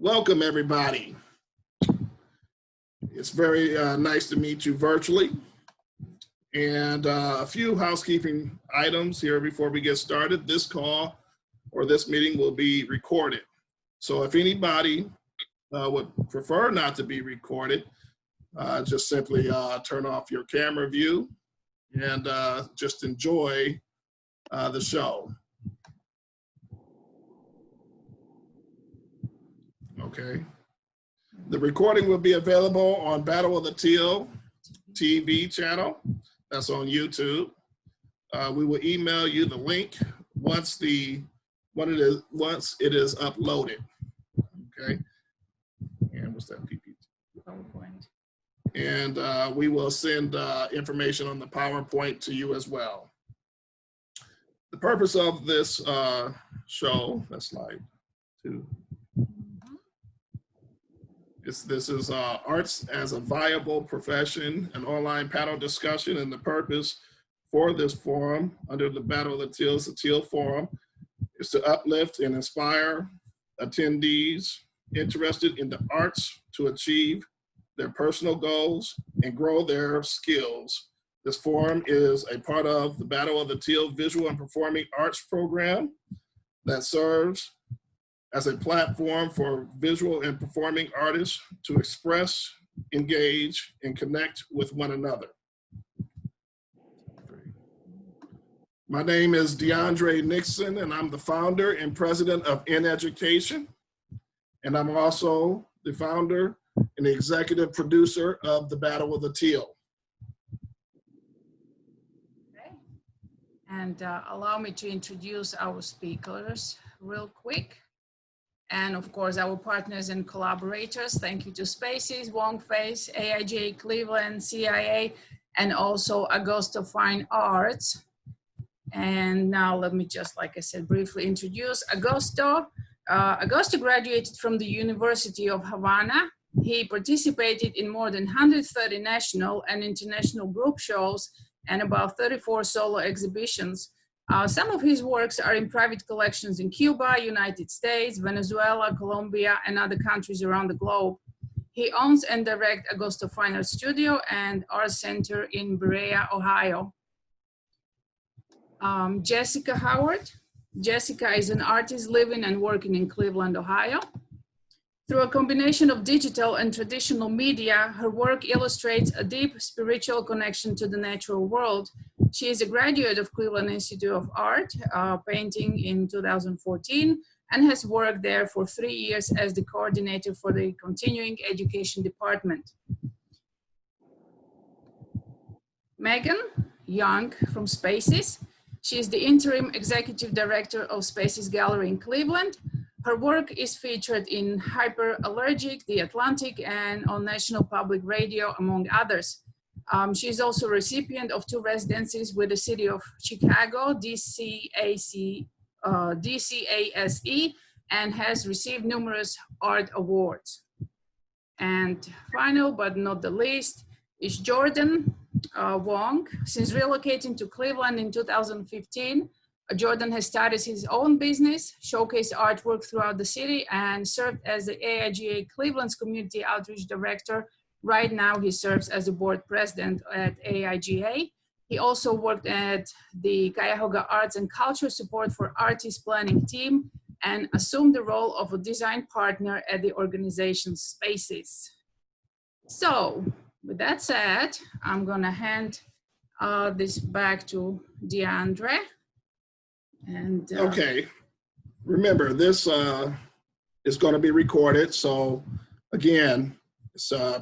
Welcome, everybody. It's very nice to meet you virtually. And a few housekeeping items here before we get started. This call or this meeting will be recorded. So if anybody would prefer not to be recorded, just simply turn off your camera view and just enjoy the show. Okay. The recording will be available on Battle of the Teal TV channel. That's on YouTube. We will email you the link once it is uploaded. Okay. And what's that PPT? PowerPoint. And we will send information on the PowerPoint to you as well. The purpose of this show, that's slide 2. This is Arts as a Viable Profession, an online panel discussion, and the purpose for this forum under the Battle of the Teals, the Teal Forum, is to uplift and inspire attendees interested in the arts to achieve their personal goals and grow their skills. This forum is a part of the Battle of the Teal Visual and Performing Arts program that serves as a platform for visual and performing artists to express, engage, and connect with one another. My name is DeAndre Nixon, and I'm the founder and president of In Education. And I'm also the founder and the executive producer of the Battle of the Teal. Okay. And allow me to introduce our speakers real quick. And of course, our partners and collaborators. Thank you to Spaces, WONGFACE, AIGA Cleveland, CIA, and also Augusto Fine Arts. And now let me just, like I said, briefly introduce Augusto. Augusto graduated from the University of Havana. He participated in more than 130 national and international group shows and about 34 solo exhibitions. Some of his works are in private collections in Cuba, United States, Venezuela, Colombia, and other countries around the globe. He owns and directs Augusto Fine Arts Studio and Art Center in Berea, Ohio. Jessica Howard. Jessica is an artist living and working in Cleveland, Ohio. Through a combination of digital and traditional media, her work illustrates a deep spiritual connection to the natural world. She is a graduate of Cleveland Institute of Art, painting in 2014, and has worked there for 3 years as the coordinator for the continuing education department. Megan Young from Spaces. She is the interim executive director of Spaces Gallery in Cleveland. Her work is featured in Hyperallergic, The Atlantic, and on National Public Radio, among others. She is also a recipient of 2 residencies with the City of Chicago, DCASE, and has received numerous art awards. And final but not the least is Jordan Wong. Since relocating to Cleveland in 2015, Jordan has started his own business, showcased artwork throughout the city, and served as the AIGA Cleveland's Community Outreach Director. Right now, he serves as the board president at AIGA. He also worked at the Cuyahoga Arts and Culture Support for Artists Planning team and assumed the role of a design partner at the organization's Spaces. So, with that said, I'm gonna hand this back to DeAndre. And okay, remember this is going to be recorded. So again,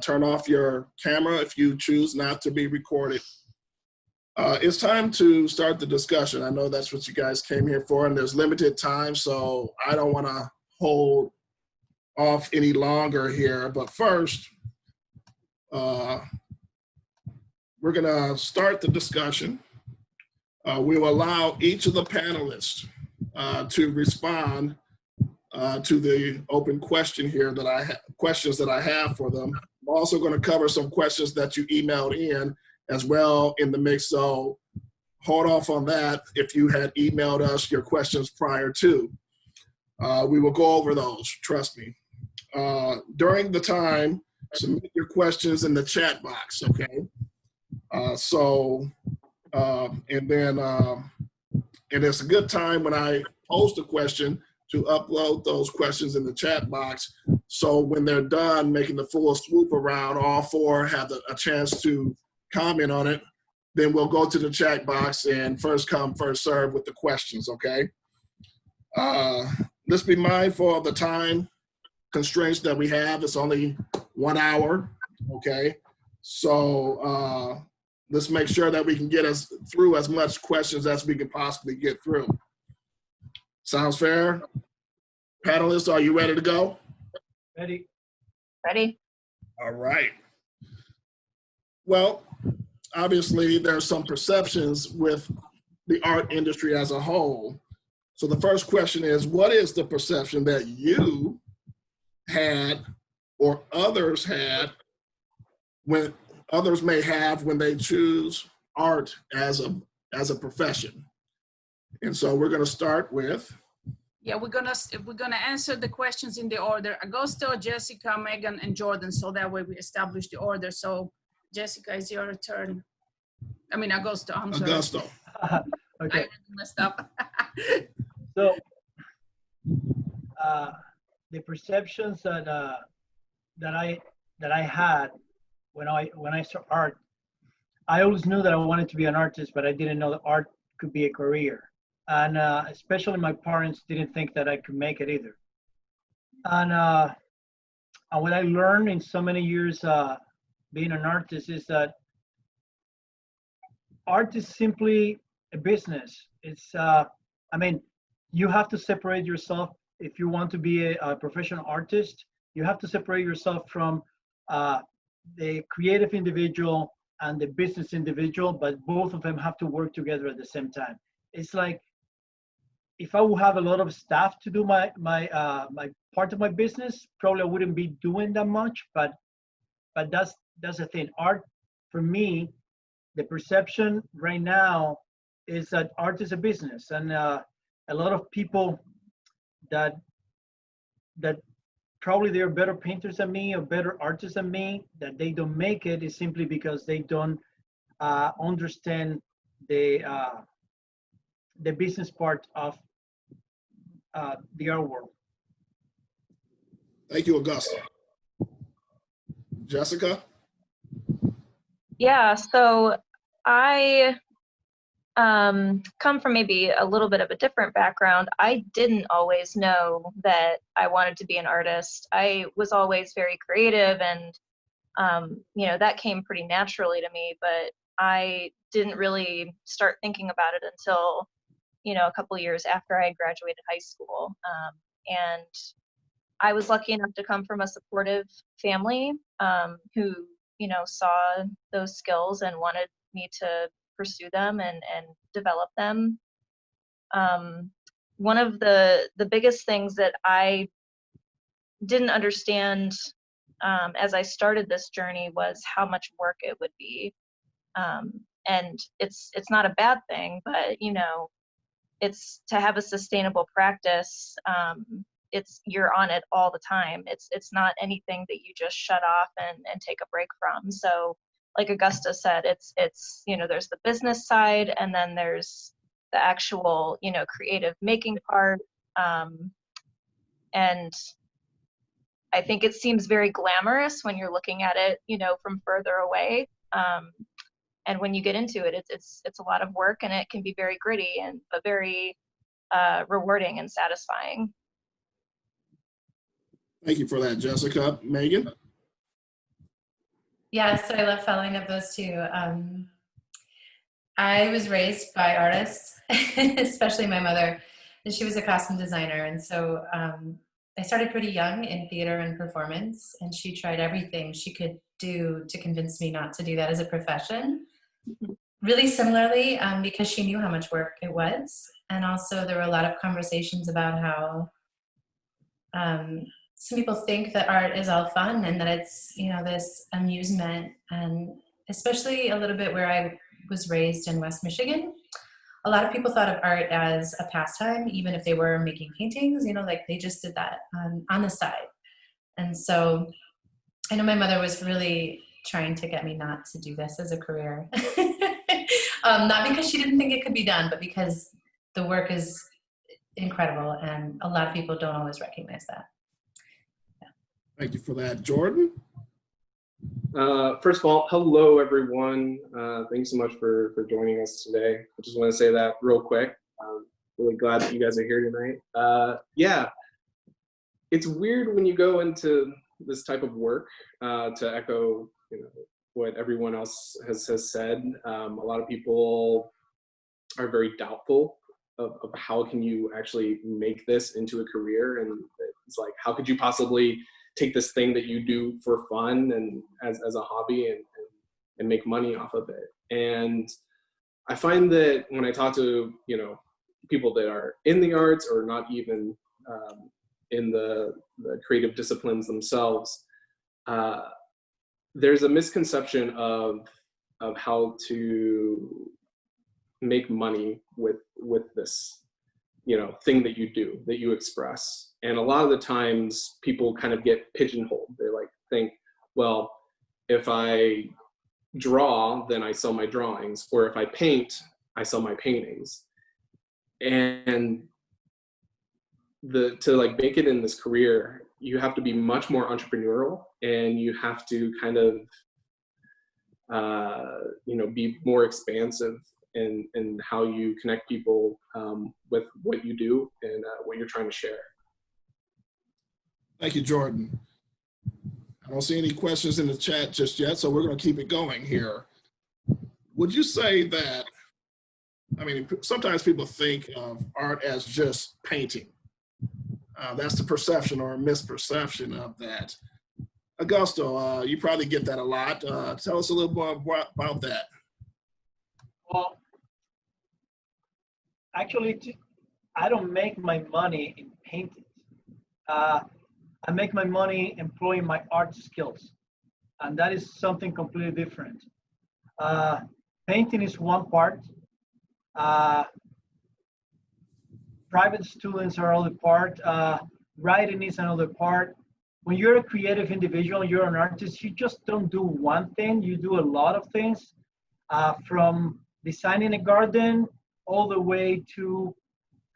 turn off your camera if you choose not to be recorded. It's time to start the discussion. I know that's what you guys came here for, and there's limited time, so I don't want to hold off any longer here. But first, we're going to start the discussion. We will allow each of the panelists to respond to the open question here that questions that I have for them. I'm also going to cover some questions that you emailed in as well in the mix. So hold off on that if you had emailed us your questions prior to. We will go over those, trust me. During the time, submit your questions in the chat box, okay? And it's a good time when I post a question to upload those questions in the chat box. So when they're done making the full swoop around, all four have a chance to comment on it. Then we'll go to the chat box and first come, first serve with the questions, okay? Let's be mindful of the time constraints that we have. It's only 1 hour, okay? So let's make sure that we can get us through as much questions as we can possibly get through. Sounds fair? Panelists, are you ready to go? Ready. Ready? All right. Well, obviously there's some perceptions with the art industry as a whole. So the first question is, what is the perception that you had or others had when others may have when they choose art as a profession? And so we're going to start with. Yeah, we're gonna answer the questions in the order: Augusto, Jessica, Megan, and Jordan. So that way we establish the order. So Jessica, it's your turn. I mean, Augusto. I'm sorry. Augusto. Okay. I messed up. So the perceptions that I had when I saw art, I always knew that I wanted to be an artist, but I didn't know that art could be a career. And especially my parents didn't think that I could make it either. And what I learned in so many years being an artist is that art is simply a business. It's, I mean, you have to separate yourself if you want to be a professional artist. You have to separate yourself from the creative individual and the business individual, but both of them have to work together at the same time. It's like, if I would have a lot of staff to do my part of my business, probably I wouldn't be doing that much. But that's the thing. Art, for me, the perception right now is that art is a business, and a lot of people that probably they're better painters than me or better artists than me, that they don't make it is simply because they don't understand the business part of the art world. Thank you, Augusto. Jessica? Yeah, so I come from maybe a little bit of a different background. I didn't always know that I wanted to be an artist. I was always very creative, and you know, that came pretty naturally to me, but I didn't really start thinking about it until, you know, a couple of years after I graduated high school. And I was lucky enough to come from a supportive family who, you know, saw those skills and wanted me to pursue them and develop them. One of the biggest things that I didn't understand as I started this journey was how much work it would be. And it's not a bad thing, but, you know, it's to have a sustainable practice. You're on it all the time. It's not anything that you just shut off and take a break from. So like Augusto said, it's, you know, there's the business side, and then there's the actual, you know, creative making part. And I think it seems very glamorous when you're looking at it, you know, from further away. And when you get into it, it's a lot of work, and it can be very gritty but very rewarding and satisfying. Thank you for that, Jessica. Megan? Yeah, so I love following up those two. I was raised by artists, especially my mother, and she was a costume designer. And so I started pretty young in theater and performance, and she tried everything she could do to convince me not to do that as a profession. Really similarly, because she knew how much work it was. And also there were a lot of conversations about how some people think that art is all fun and that it's, you know, this amusement, and especially a little bit where I was raised in West Michigan, a lot of people thought of art as a pastime, even if they were making paintings, you know, like they just did that on the side. And so I know my mother was really trying to get me not to do this as a career. Not because she didn't think it could be done, but because the work is incredible and a lot of people don't always recognize that. Yeah. Thank you for that. Jordan? First of all, hello everyone. Thanks so much for joining us today. I just want to say that real quick. Really glad that you guys are here tonight. Yeah, it's weird when you go into this type of work, to echo, what everyone else has said. A lot of people are very doubtful of how can you actually make this into a career, and it's like, how could you possibly take this thing that you do for fun and as a hobby and make money off of it. And I find that when I talk to, people that are in the arts or not even in the creative disciplines themselves, there's a misconception of how to make money with this, thing that you do, that you express. And a lot of the times people kind of get pigeonholed. They think, well, if I draw, then I sell my drawings, or if I paint, I sell my paintings. And to make it in this career, you have to be much more entrepreneurial, and you have to kind of be more expansive in how you connect people with what you do and what you're trying to share. Thank you, Jordan. I don't see any questions in the chat just yet, so we're going to keep it going here. Would you say that, sometimes people think of art as just painting. That's the perception or misperception of that. Augusto, you probably get that a lot. Tell us a little more about that. Well, actually, I don't make my money in painting. I make my money employing my art skills, and that is something completely different. Painting is one part. Private students are another part. Writing is another part. When you're a creative individual, you're an artist, you just don't do one thing, you do a lot of things, from designing a garden all the way to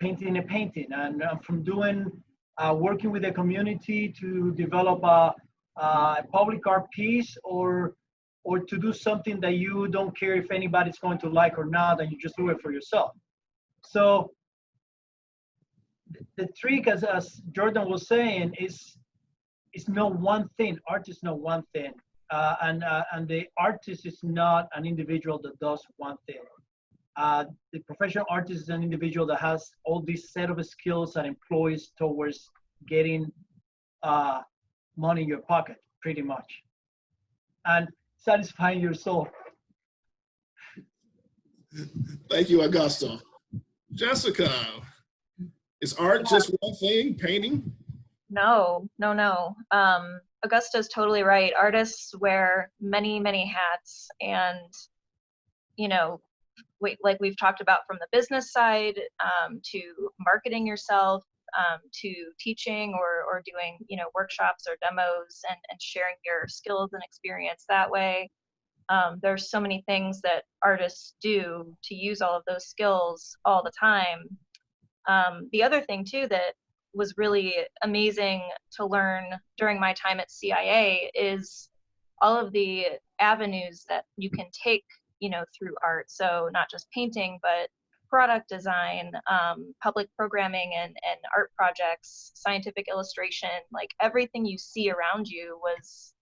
painting a painting, and from doing working with the community to develop a public art piece, or to do something that you don't care if anybody's going to like or not, and you just do it for yourself. So the trick, as Jordan was saying, is no one thing. Art is not one thing, and the artist is not an individual that does one thing. The professional artist is an individual that has all this set of skills and employs towards getting money in your pocket, pretty much, and satisfying your soul. Thank you, Augusto. Jessica, is art just one thing, painting? No. Augusto's totally right. Artists wear many, many hats, and like we've talked about, from the business side to marketing yourself, to teaching or doing workshops or demos and sharing your skills and experience that way. There's so many things that artists do to use all of those skills all the time. The other thing too that was really amazing to learn during my time at CIA is all of the avenues that you can take, through art. So not just painting, but product design, public programming and art projects, scientific illustration, like everything you see around you was,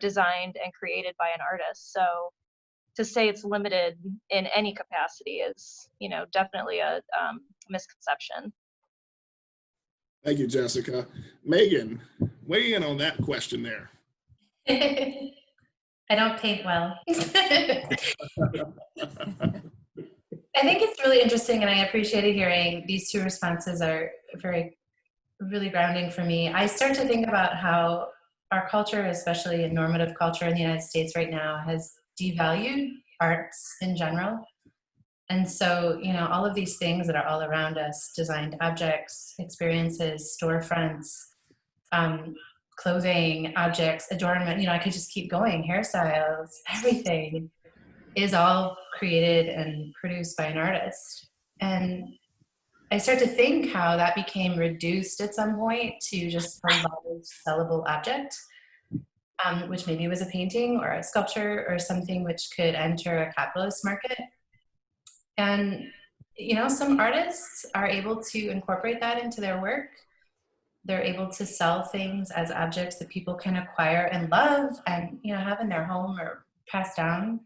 designed and created by an artist. So to say it's limited in any capacity is, definitely a misconception. Thank you, Jessica. Megan, weigh in on that question there. I don't paint well. I think it's really interesting, and I appreciated hearing these two responses are really grounding for me. I start to think about how our culture, especially in normative culture in the United States right now, has devalued arts in general. And so, all of these things that are all around us, designed objects, experiences, storefronts, clothing, objects, adornment, I could just keep going, hairstyles, everything is all created and produced by an artist. And I start to think how that became reduced at some point to just a large sellable object, which maybe was a painting or a sculpture or something which could enter a capitalist market. And, some artists are able to incorporate that into their work. They're able to sell things as objects that people can acquire and love and, have in their home or pass down.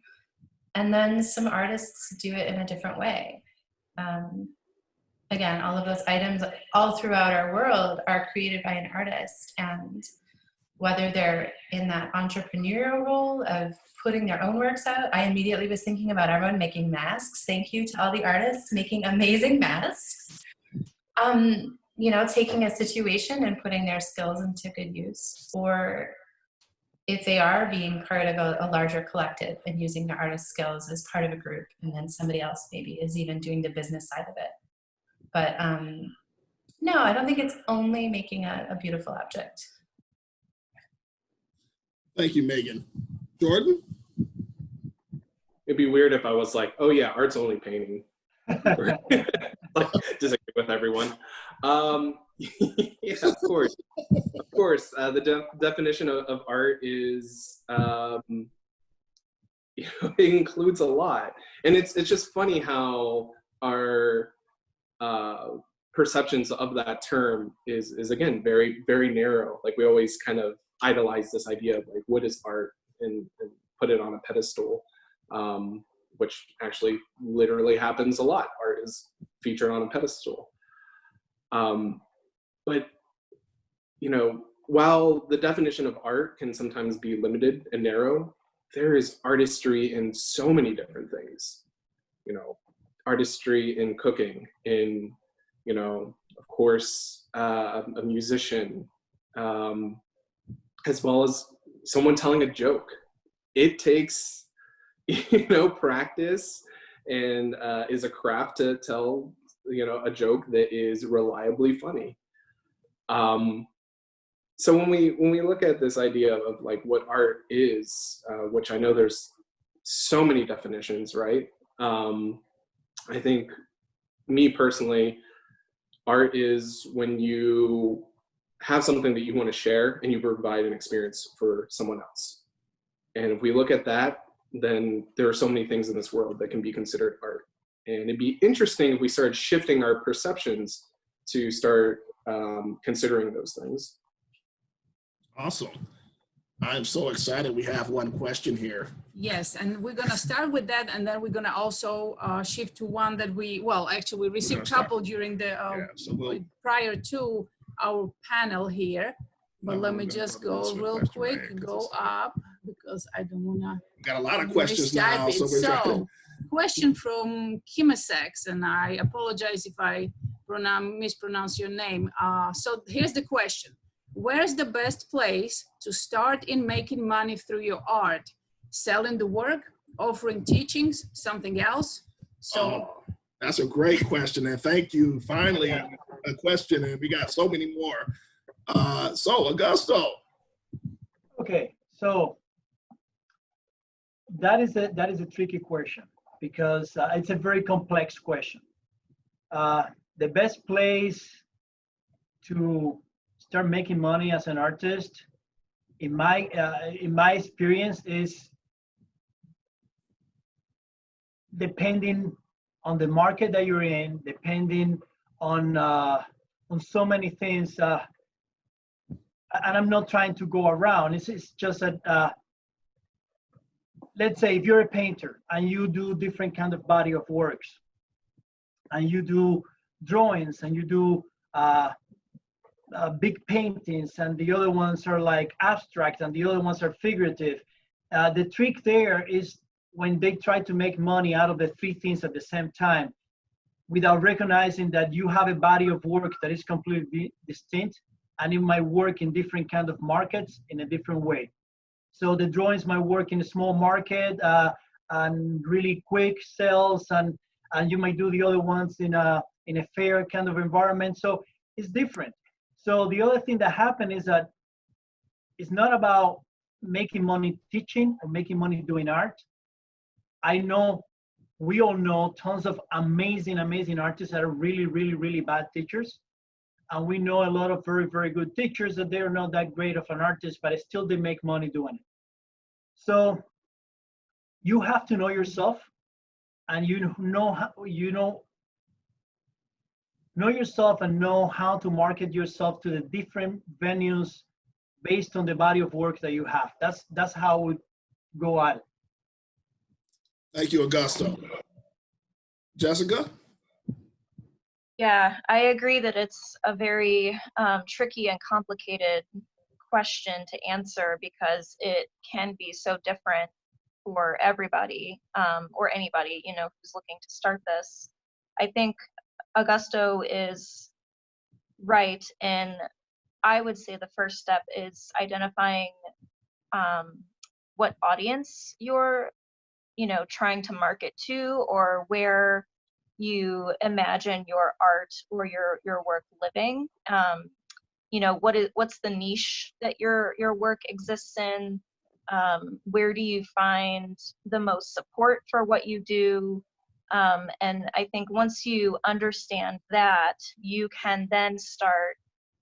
And then some artists do it in a different way. Again, all of those items all throughout our world are created by an artist. And whether they're in that entrepreneurial role of putting their own works out, I immediately was thinking about everyone making masks. Thank you to all the artists making amazing masks. Taking a situation and putting their skills into good use, or if they are being part of a larger collective and using their artist skills as part of a group, and then somebody else maybe is even doing the business side of it. But no, I don't think it's only making a beautiful object. Thank you, Megan. Jordan? It'd be weird if I was like, oh yeah, art's only painting. Like, disagree with everyone. Yeah, of course. Of course. The definition of art is, it includes a lot. And it's just funny how our perceptions of that term is again, very, very narrow. Like, we always kind of idolize this idea of like, what is art, and put it on a pedestal. Which actually literally happens a lot. Art is featured on a pedestal. But, while the definition of art can sometimes be limited and narrow, there is artistry in so many different things. Artistry in cooking, in, of course, a musician, as well as someone telling a joke. It takes practice and is a craft to tell, a joke that is reliably funny. So when we look at this idea of like what art is, which I know there's so many definitions, right? I think, me personally, art is when you have something that you want to share and you provide an experience for someone else. And if we look at that, then there are so many things in this world that can be considered art. And it'd be interesting if we started shifting our perceptions to start considering those things. Awesome. I'm so excited. We have one question here. Yes, and we're going to start with that, and then we're going to also shift to one that we received a couple during the prior to our panel here. But let me just go real quick, go up, because I don't want to. Got a lot of questions now. So, question from Kimasex, and I apologize if I mispronounce your name. So here's the question. Where's the best place to start in making money through your art? Selling the work, offering teachings, something else? So that's a great question, and thank you. Finally, a question, and we got so many more. So Augusto. Okay, so that is a tricky question, because it's a very complex question. The best place to start making money as an artist, in my experience, is depending on the market that you're in, depending on so many things. And I'm not trying to go around. It's just that, let's say if you're a painter and you do different kind of body of works, and you do drawings, and you do big paintings, and the other ones are like abstract, and the other ones are figurative. The trick there is when they try to make money out of the three things at the same time, without recognizing that you have a body of work that is completely distinct, and it might work in different kind of markets in a different way. So the drawings might work in a small market and really quick sales, and you might do the other ones in a fair kind of environment. So it's different. So the other thing that happened is that it's not about making money teaching or making money doing art. I know, we all know tons of amazing, amazing artists that are really, really, really bad teachers. And we know a lot of very, very good teachers that they're not that great of an artist, but still they make money doing it. So you have to know yourself, and know yourself and know how to market yourself to the different venues based on the body of work that you have. That's how we go at it. Thank you, Augusto. Jessica? Yeah, I agree that it's a very tricky and complicated question to answer because it can be so different for everybody or anybody, you know, who's looking to start this. I think Augusto is right, and I would say the first step is identifying what audience you're, you know, trying to market to, or where you imagine your art or your work living. You know, what's the niche that your work exists in? Where do you find the most support for what you do? And I think once you understand that, you can then start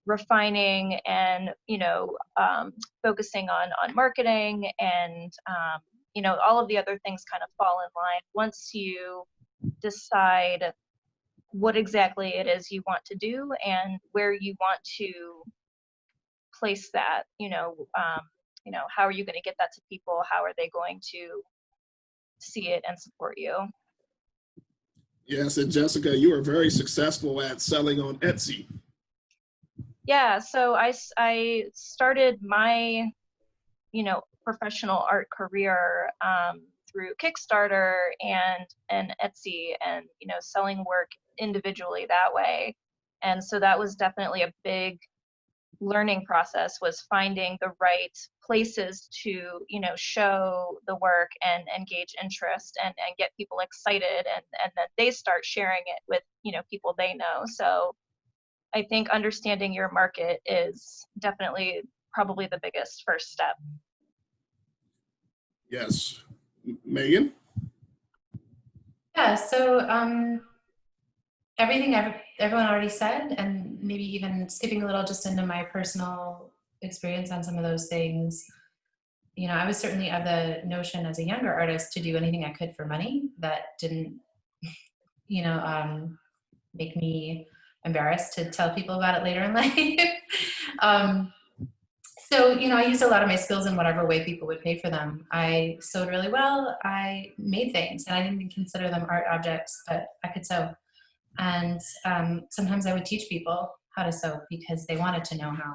refining and, you know, focusing on marketing, and you know, all of the other things kind of fall in line once you decide what exactly it is you want to do and where you want to place that. You know, how are you going to get that to people? How are they going to see it and support you? Yes, and Jessica, you are very successful at selling on Etsy. Yeah, so I started my, you know, professional art career through Kickstarter and Etsy, and, you know, selling work individually that way. And so that was definitely a big learning process, was finding the right places to, you know, show the work and engage interest and get people excited, and then they start sharing it with, you know, people they know. So I think understanding your market is definitely probably the biggest first step. Yes. Megan? Yeah, so everything everyone already said, and maybe even skipping a little just into my personal experience on some of those things. You know, I was certainly of the notion as a younger artist to do anything I could for money that didn't, you know, make me embarrassed to tell people about it later in life. So, you know, I used a lot of my skills in whatever way people would pay for them. I sewed really well. I made things, and I didn't even consider them art objects, but I could sew. And sometimes I would teach people how to sew because they wanted to know how.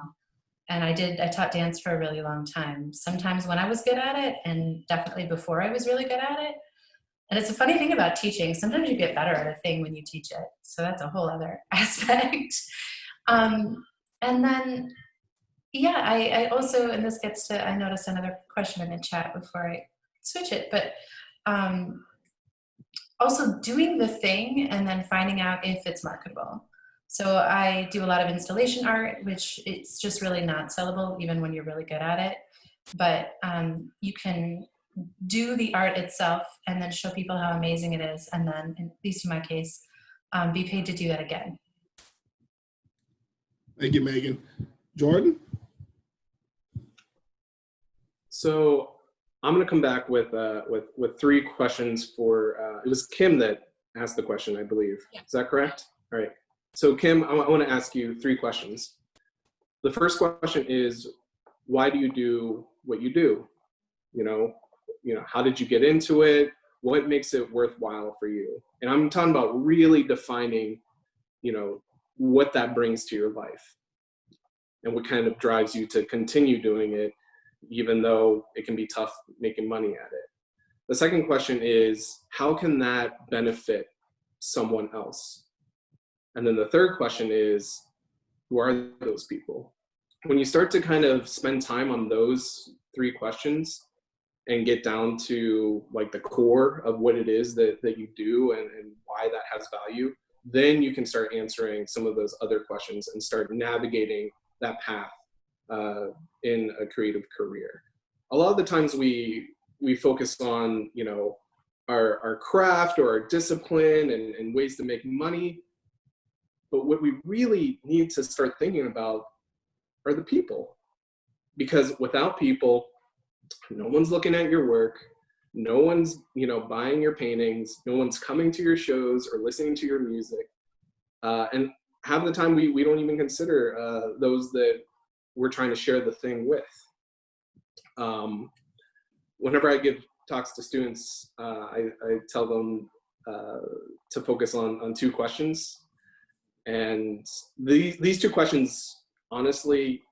And I taught dance for a really long time, sometimes when I was good at it, and definitely before I was really good at it. And it's a funny thing about teaching. Sometimes you get better at a thing when you teach it. So that's a whole other aspect. And then, yeah, I also, and this gets to, I noticed another question in the chat before I switch it, but also doing the thing and then finding out if it's marketable. So I do a lot of installation art, which it's just really not sellable even when you're really good at it. But you can do the art itself and then show people how amazing it is. And then, at least in my case, be paid to do that again. Thank you, Megan. Jordan? So I'm going to come back with three questions for, it was Kim that asked the question, I believe. Yeah. Is that correct? All right. So Kim, I want to ask you three questions. The first question is, why do you do what you do? You know, how did you get into it? What makes it worthwhile for you? And I'm talking about really defining, you know, what that brings to your life and what kind of drives you to continue doing it, even though it can be tough making money at it. The second question is, how can that benefit someone else? And then the third question is, who are those people? When you start to kind of spend time on those three questions and get down to like the core of what it is that you do and why that has value, then you can start answering some of those other questions and start navigating that path in a creative career. A lot of the times we focus on, you know, our craft or our discipline and ways to make money. But what we really need to start thinking about are the people. Because without people, no one's looking at your work, no one's, you know, buying your paintings, no one's coming to your shows or listening to your music. And half the time we don't even consider those that we're trying to share the thing with. Whenever I give talks to students, I tell them to focus on two questions. And these two questions, honestly,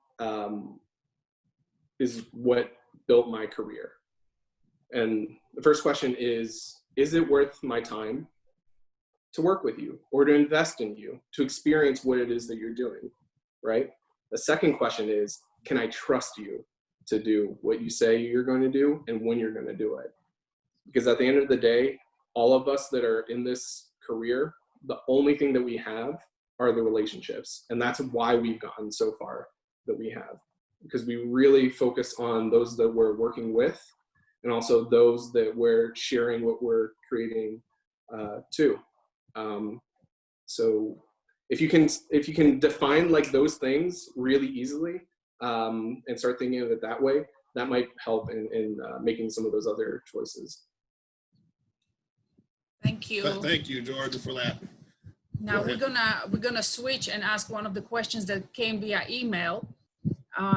is what built my career. And the first question is it worth my time to work with you or to invest in you, to experience what it is that you're doing, right? The second question is, can I trust you to do what you say you're going to do and when you're going to do it? Because at the end of the day, all of us that are in this career, the only thing that we have are the relationships. And that's why we've gotten so far that we have, because we really focus on those that we're working with and also those that we're sharing what we're creating to. So if you can define like those things really easily and start thinking of it that way, that might help in making some of those other choices. Thank you. Thank you, Jordan, for that. Now we're gonna switch and ask one of the questions that came via email.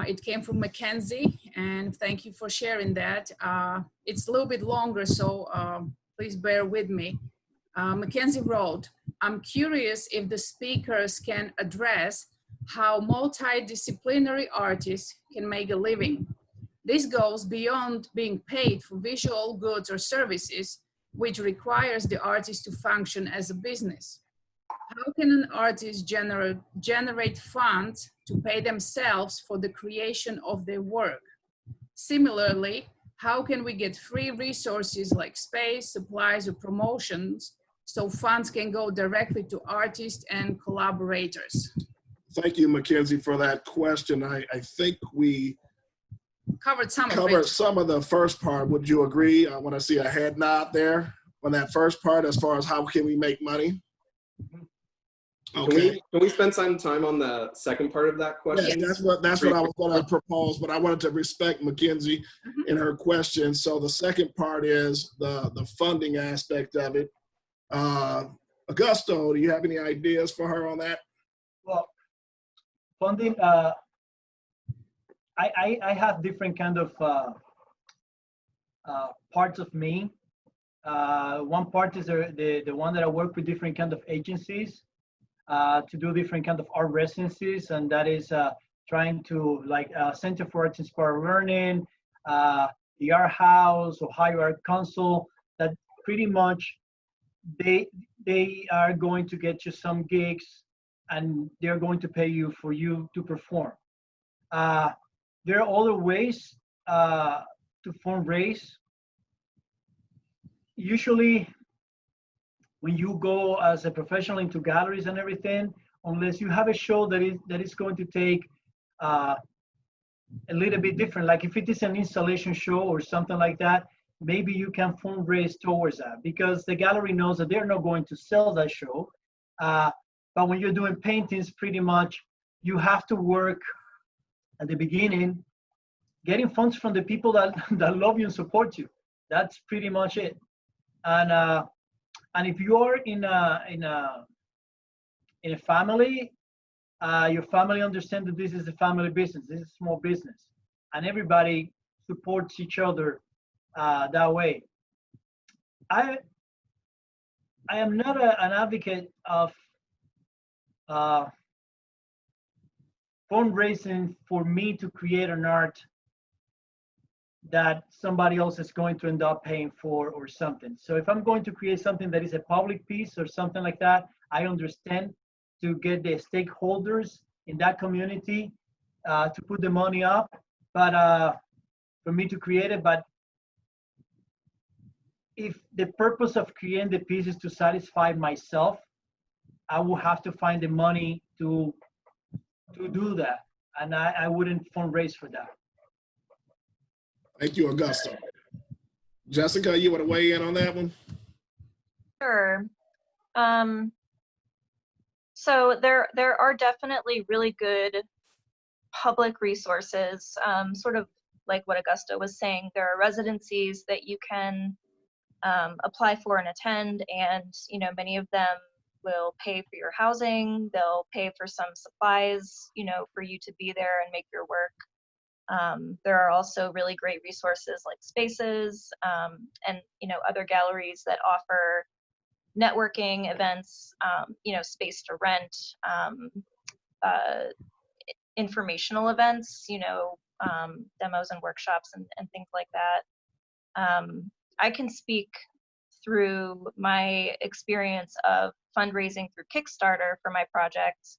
It came from Mackenzie, and thank you for sharing that. It's a little bit longer, so please bear with me. Mackenzie wrote, I'm curious if the speakers can address how multidisciplinary artists can make a living. This goes beyond being paid for visual goods or services, which requires the artist to function as a business. How can an artist generate funds to pay themselves for the creation of their work? Similarly, how can we get free resources like space, supplies, or promotions so funds can go directly to artists and collaborators? Thank you, Mackenzie, for that question. I think we covered some of the first part. Would you agree? I want to see a head nod there on that first part as far as how can we make money? Okay. Can we spend some time on the second part of that question? Yes, that's what I was going to propose, but I wanted to respect Mackenzie in her question. So the second part is the funding aspect of it. Augusto, do you have any ideas for her on that? Well, funding, I have different kind of parts of me. One part is the one that I work with different kind of agencies to do different kind of art residencies, and that is trying to like Center for Arts Inspired Learning, the Art House, Ohio Art Council, that pretty much they are going to get you some gigs and they're going to pay you for you to perform. There are other ways to fundraise. Usually, when you go as a professional into galleries and everything, unless you have a show that is going to take a little bit different, like if it is an installation show or something like that, maybe you can fundraise towards that because the gallery knows that they're not going to sell that show. But when you're doing paintings, pretty much you have to work at the beginning, getting funds from the people that love you and support you. That's pretty much it. And if you are in a family, your family understands that this is a family business, this is a small business, and everybody supports each other that way. I am not an advocate of fundraising for me to create an art that somebody else is going to end up paying for or something. So if I'm going to create something that is a public piece or something like that, I understand to get the stakeholders in that community to put the money up, but for me to create it. But if the purpose of creating the piece is to satisfy myself, I will have to find the money to do that. and I wouldn't fundraise for that. Thank you, Augusto. Jessica, you want to weigh in on that one? Sure. So there are definitely really good public resources, sort of like what Augusto was saying. There are residencies that you can apply for and attend, and many of them will pay for your housing. They'll pay for some supplies, for you to be there and make your work. There are also really great resources like Spaces, and other galleries that offer networking events, space to rent, informational events, demos and workshops and things like that. I can speak through my experience of fundraising through Kickstarter for my project.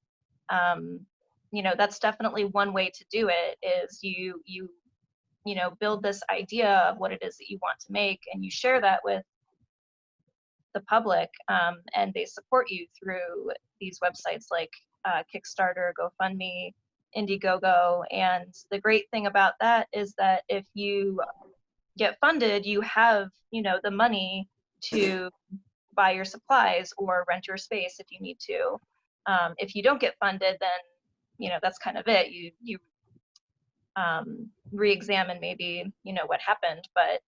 That's definitely one way to do it, is you build this idea of what it is that you want to make, and you share that with the public, and they support you through these websites like Kickstarter, GoFundMe, Indiegogo. And the great thing about that is that if you get funded, you have the money to buy your supplies or rent your space if you need to. If you don't get funded, then that's kind of it. You re-examine maybe what happened. But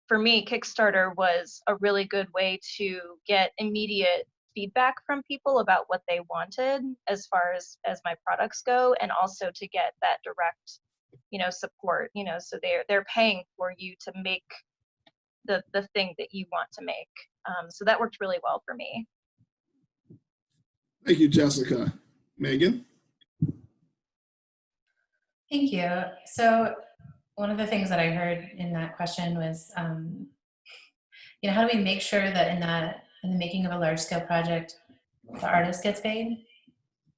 for me, Kickstarter was a really good way to get immediate feedback from people about what they wanted as far as my products go, and also to get that direct support. So they're paying for you to make the thing that you want to make. So that worked really well for me. Thank you, Jessica. Megan? Thank you. So one of the things that I heard in that question was, how do we make sure that in the making of a large scale project, the artist gets paid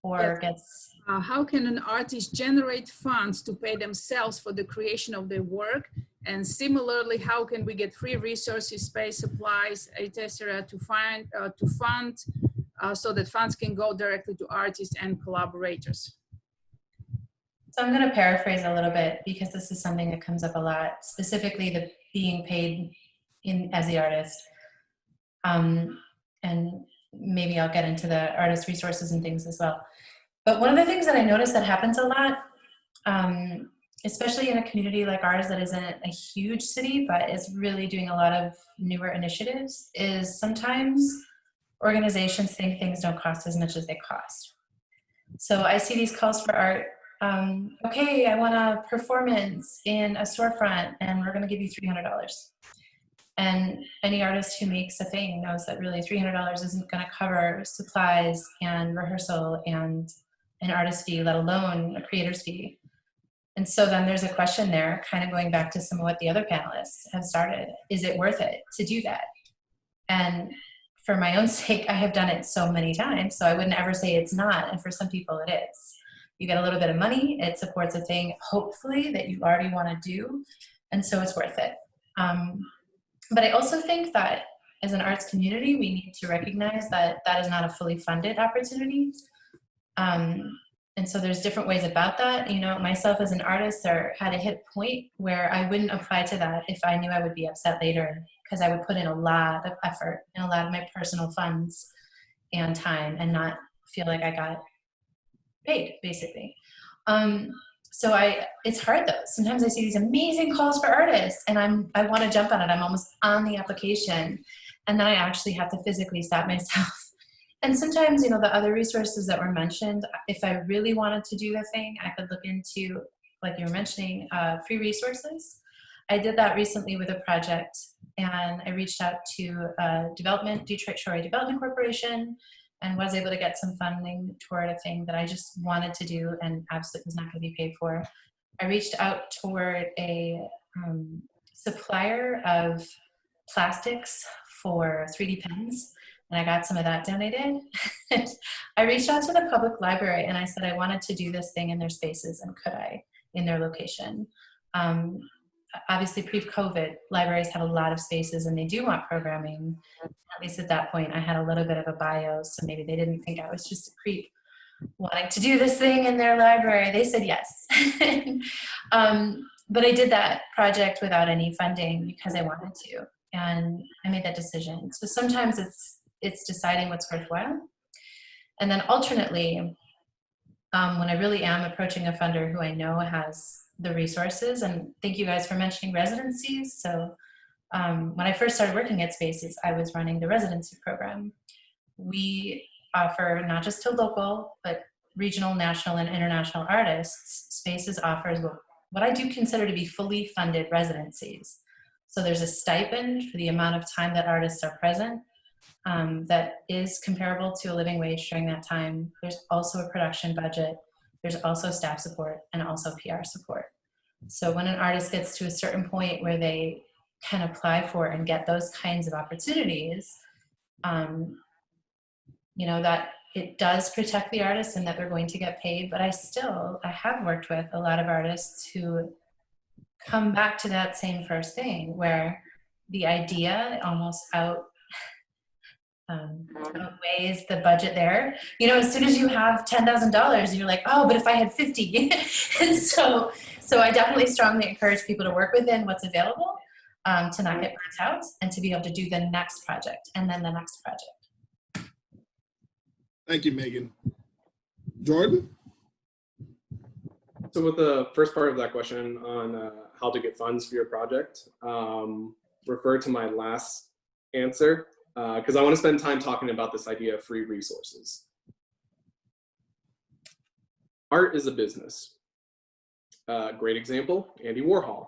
or gets... How can an artist generate funds to pay themselves for the creation of their work? And similarly, how can we get free resources, space, supplies, etc., to fund so that funds can go directly to artists and collaborators? So I'm going to paraphrase a little bit, because this is something that comes up a lot, specifically the being paid as the artist. And maybe I'll get into the artist resources and things as well. But one of the things that I notice that happens a lot, especially in a community like ours that isn't a huge city, but is really doing a lot of newer initiatives, is sometimes organizations think things don't cost as much as they cost. So I see these calls for art. Okay, I want a performance in a storefront, and we're going to give you $300. And any artist who makes a thing knows that really $300 isn't going to cover supplies and rehearsal and an artist fee, let alone a creator's fee. And so then there's a question there, kind of going back to some of what the other panelists have started. Is it worth it to do that? And for my own sake, I have done it so many times, so I wouldn't ever say it's not. And for some people it is. You get a little bit of money, it supports a thing, hopefully, that you already want to do, and so it's worth it. But I also think that as an arts community, we need to recognize that that is not a fully funded opportunity. And so there's different ways about that. Myself as an artist, there had a hit point where I wouldn't apply to that if I knew I would be upset later, because I would put in a lot of effort and a lot of my personal funds and time and not feel like I got paid, basically. So it's hard though. Sometimes I see these amazing calls for artists and I want to jump on it. I'm almost on the application, and then I actually have to physically stop myself. And sometimes, the other resources that were mentioned, if I really wanted to do the thing, I could look into, like you were mentioning, free resources. I did that recently with a project, and I reached out to Detroit Shore Development Corporation, and was able to get some funding toward a thing that I just wanted to do and absolutely was not going to be paid for. I reached out toward a supplier of plastics for 3D pens, and I got some of that donated. I reached out to the public library and I said I wanted to do this thing in their spaces, and could I in their location. Obviously pre-COVID, libraries have a lot of spaces and they do want programming. At least at that point, I had a little bit of a bio, so maybe they didn't think I was just a creep. wanting to do this thing in their library. They said yes. But I did that project without any funding because I wanted to, and I made that decision. So sometimes it's deciding what's worthwhile. And then alternately, when I really am approaching a funder who I know has the resources, and thank you guys for mentioning residencies. So when I first started working at Spaces, I was running the residency program. We offer not just to local, but regional, national, and international artists. Spaces offers what I do consider to be fully funded residencies. So there's a stipend for the amount of time that artists are present that is comparable to a living wage during that time. There's also a production budget. There's also staff support and also PR support. So when an artist gets to a certain point where they can apply for and get those kinds of opportunities, you know, that it does protect the artists and that they're going to get paid. But I have worked with a lot of artists who come back to that same first thing where the idea almost outweighs the budget there. You know, as soon as you have $10,000, you're like, oh, but if I had 50. And so I definitely strongly encourage people to work within what's available, to not get burnt out, and to be able to do the next project and then the next project. Thank you, Megan. Jordan? So with the first part of that question on how to get funds for your project, refer to my last answer, because I want to spend time talking about this idea of free resources. Art is a business. Great example, Andy Warhol,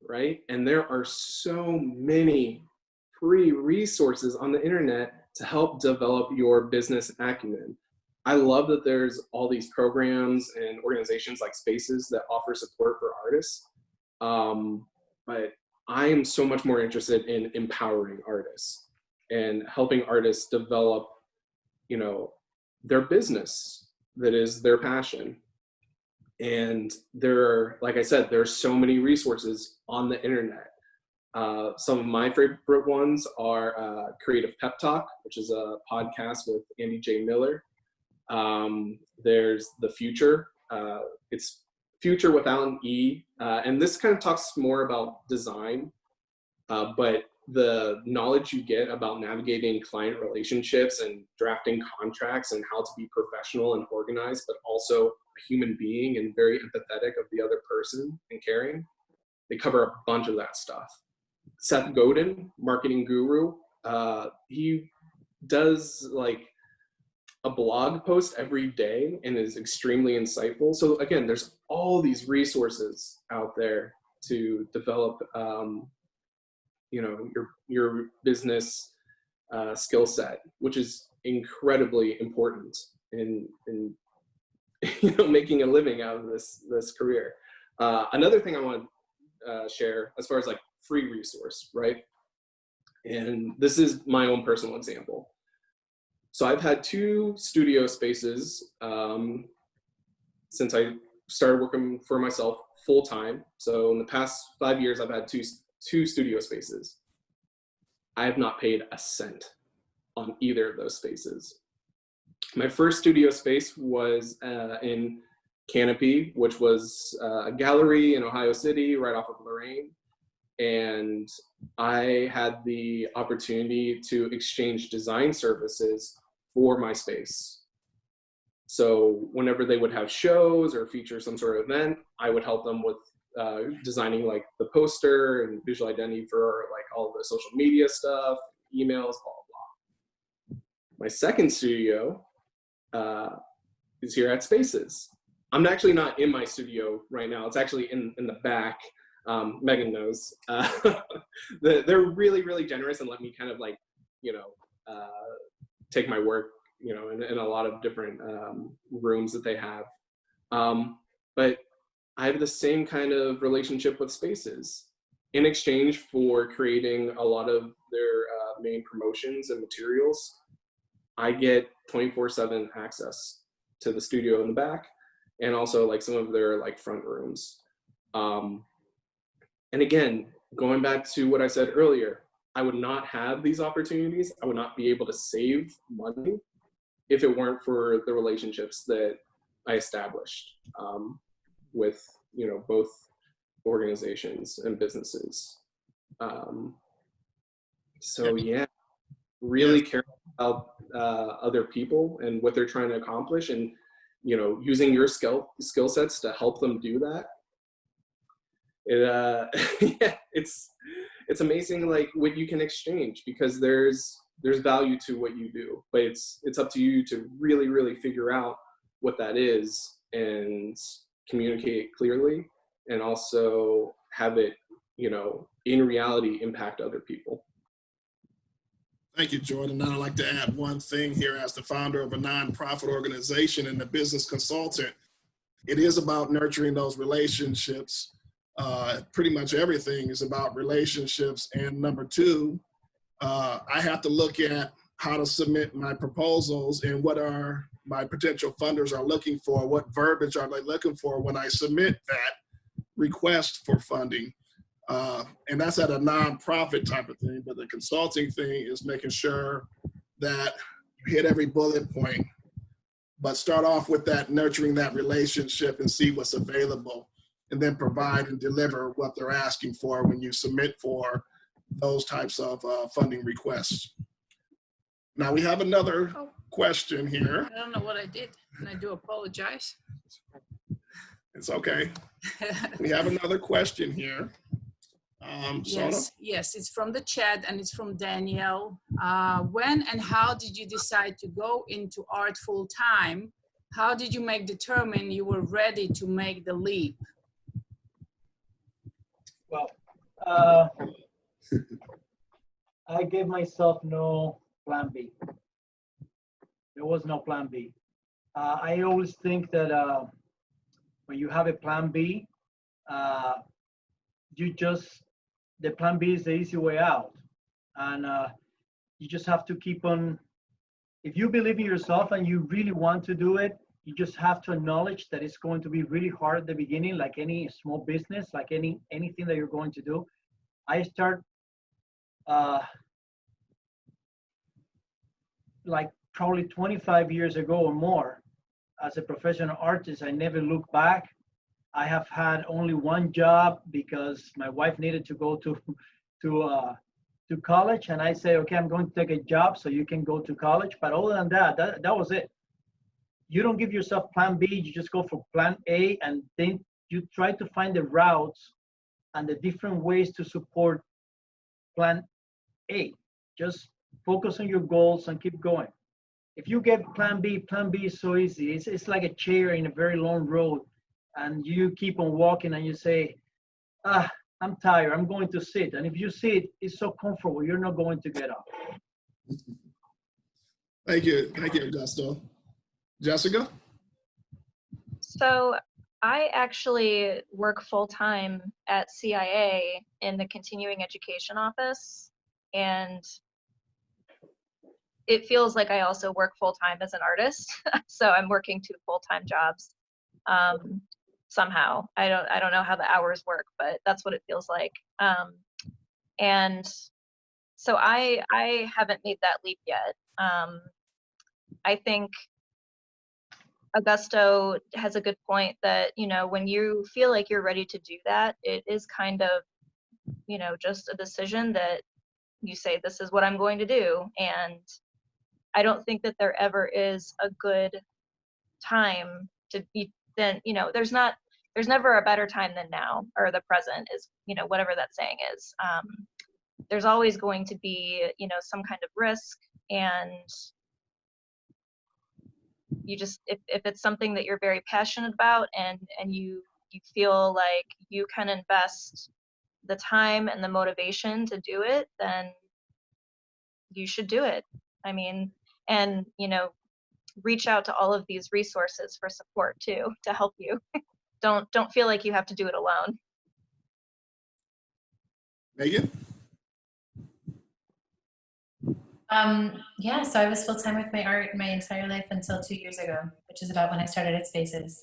right? And there are so many free resources on the internet to help develop your business acumen. I love that there's all these programs and organizations like Spaces that offer support for artists. But I am so much more interested in empowering artists and helping artists develop, you know, their business that is their passion. And there are, like I said, there are so many resources on the internet. Some of my favorite ones are Creative Pep Talk, which is a podcast with Andy J. Miller. There's The Future. It's Future without an E. And this kind of talks more about design, but the knowledge you get about navigating client relationships and drafting contracts and how to be professional and organized, but also a human being and very empathetic of the other person and caring. They cover a bunch of that stuff. Seth Godin, marketing guru, he does like a blog post every day and is extremely insightful. So again, there's all these resources out there to develop, you know, your business skill set, which is incredibly important in you know, making a living out of this career. Another thing I want to share as far as like free resource, right? And this is my own personal example. So I've had 2 studio spaces since I started working for myself full time. So in the past 5 years, I've had two studio spaces. I have not paid a cent on either of those spaces. My first studio space was in Canopy, which was a gallery in Ohio City, right off of Lorraine. And I had the opportunity to exchange design services for my space. So whenever they would have shows or feature some sort of event, I would help them with designing like the poster and visual identity for like all of the social media stuff, emails, blah, blah. My second studio is here at Spaces. I'm actually not in my studio right now. It's actually in the back. Megan knows. They're really, really generous and let me kind of like, you know, take my work, you know, in a lot of different rooms that they have. But I have the same kind of relationship with Spaces. In exchange for creating a lot of their main promotions and materials, I get 24/7 access to the studio in the back and also like some of their like front rooms. And again, going back to what I said earlier, I would not have these opportunities. I would not be able to save money if it weren't for the relationships that I established with, you know, both organizations and businesses. So yeah, really care about other people and what they're trying to accomplish, and, you know, using your skill sets to help them do that. Yeah, it's amazing, like, what you can exchange, because there's value to what you do, but it's up to you to really figure out what that is and communicate clearly, and also have it, you know, in reality impact other people. Thank you, Jordan. I'd like to add one thing here. As the founder of a nonprofit organization and a business consultant, it is about nurturing those relationships. Pretty much everything is about relationships. And number two, I have to look at how to submit my proposals and what are my potential funders are looking for, what verbiage are they looking for when I submit that request for funding. And that's at a nonprofit type of thing, but the consulting thing is making sure that you hit every bullet point, but start off with that, nurturing that relationship and see what's available, and then provide and deliver what they're asking for when you submit for those types of funding requests. Now we have another question here. I don't know what I did, and I do apologize. It's okay. We have another question here. Yes, it's from the chat, and it's from Danielle. When and how did you decide to go into art full time? How did you determine you were ready to make the leap? Well, I gave myself no plan B. There was no plan B. I always think that when you have a plan B, the plan B is the easy way out. And you just have to keep on, if you believe in yourself and you really want to do it, you just have to acknowledge that it's going to be really hard at the beginning, like any small business, like anything that you're going to do. I start like probably 25 years ago or more as a professional artist. I never looked back. I have had only one job because my wife needed to go to college, and I say, okay, I'm going to take a job so you can go to college. But other than that, that was it. You don't give yourself plan B, you just go for plan A, and then you try to find the routes and the different ways to support plan A. Just focus on your goals and keep going. If you get plan B is so easy. It's like a chair in a very long road, and you keep on walking and you say, I'm tired, I'm going to sit. And if you sit, it's so comfortable, you're not going to get up. Thank you, Augusto. Jessica? So I actually work full-time at CIA in the continuing education office, and it feels like I also work full-time as an artist. So I'm working 2 full-time jobs somehow. I don't know how the hours work, but that's what it feels like. And so I haven't made that leap yet. I think Augusto has a good point that, you know, when you feel like you're ready to do that, it is kind of, you know, just a decision that you say, this is what I'm going to do. And I don't think that there ever is a good time to be, then, you know, there's never a better time than now, or the present is, you know, whatever that saying is. There's always going to be, you know, some kind of risk, and you just, if it's something that you're very passionate about and you feel like you can invest the time and the motivation to do it, then you should do it. I mean, and, you know, reach out to all of these resources for support too, to help you. Don't feel like you have to do it alone. Megan? Yeah, so I was full-time with my art my entire life until 2 years ago, which is about when I started at Spaces,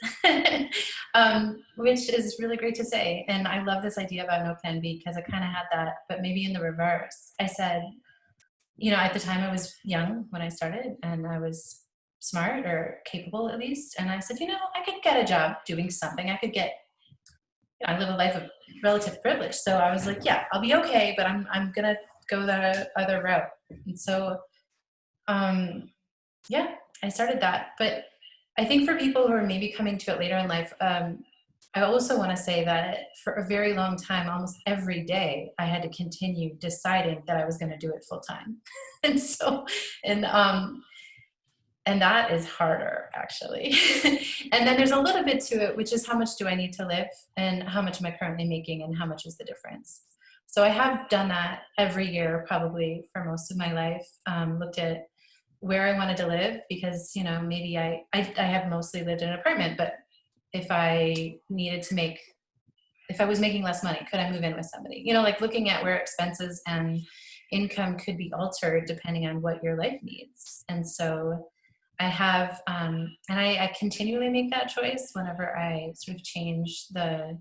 which is really great to say. And I love this idea about no plan B, because I kind of had that, but maybe in the reverse. I said, you know, at the time I was young when I started, and I was smart or capable at least. And I said, you know, I could get a job doing something. I could get, I live a life of relative privilege. So I was like, yeah, I'll be okay, but I'm going to go the other route. And so, yeah, I started that. But I think for people who are maybe coming to it later in life, I also want to say that for a very long time, almost every day, I had to continue deciding that I was going to do it full time. And so, and that is harder, actually. And then there's a little bit to it, which is how much do I need to live and how much am I currently making and how much is the difference? So I have done that every year, probably for most of my life, looked at where I wanted to live because, you know, maybe I have mostly lived in an apartment, but if I needed to make, if I was making less money, could I move in with somebody? You know, like looking at where expenses and income could be altered depending on what your life needs. And so I have, and I continually make that choice whenever I sort of change the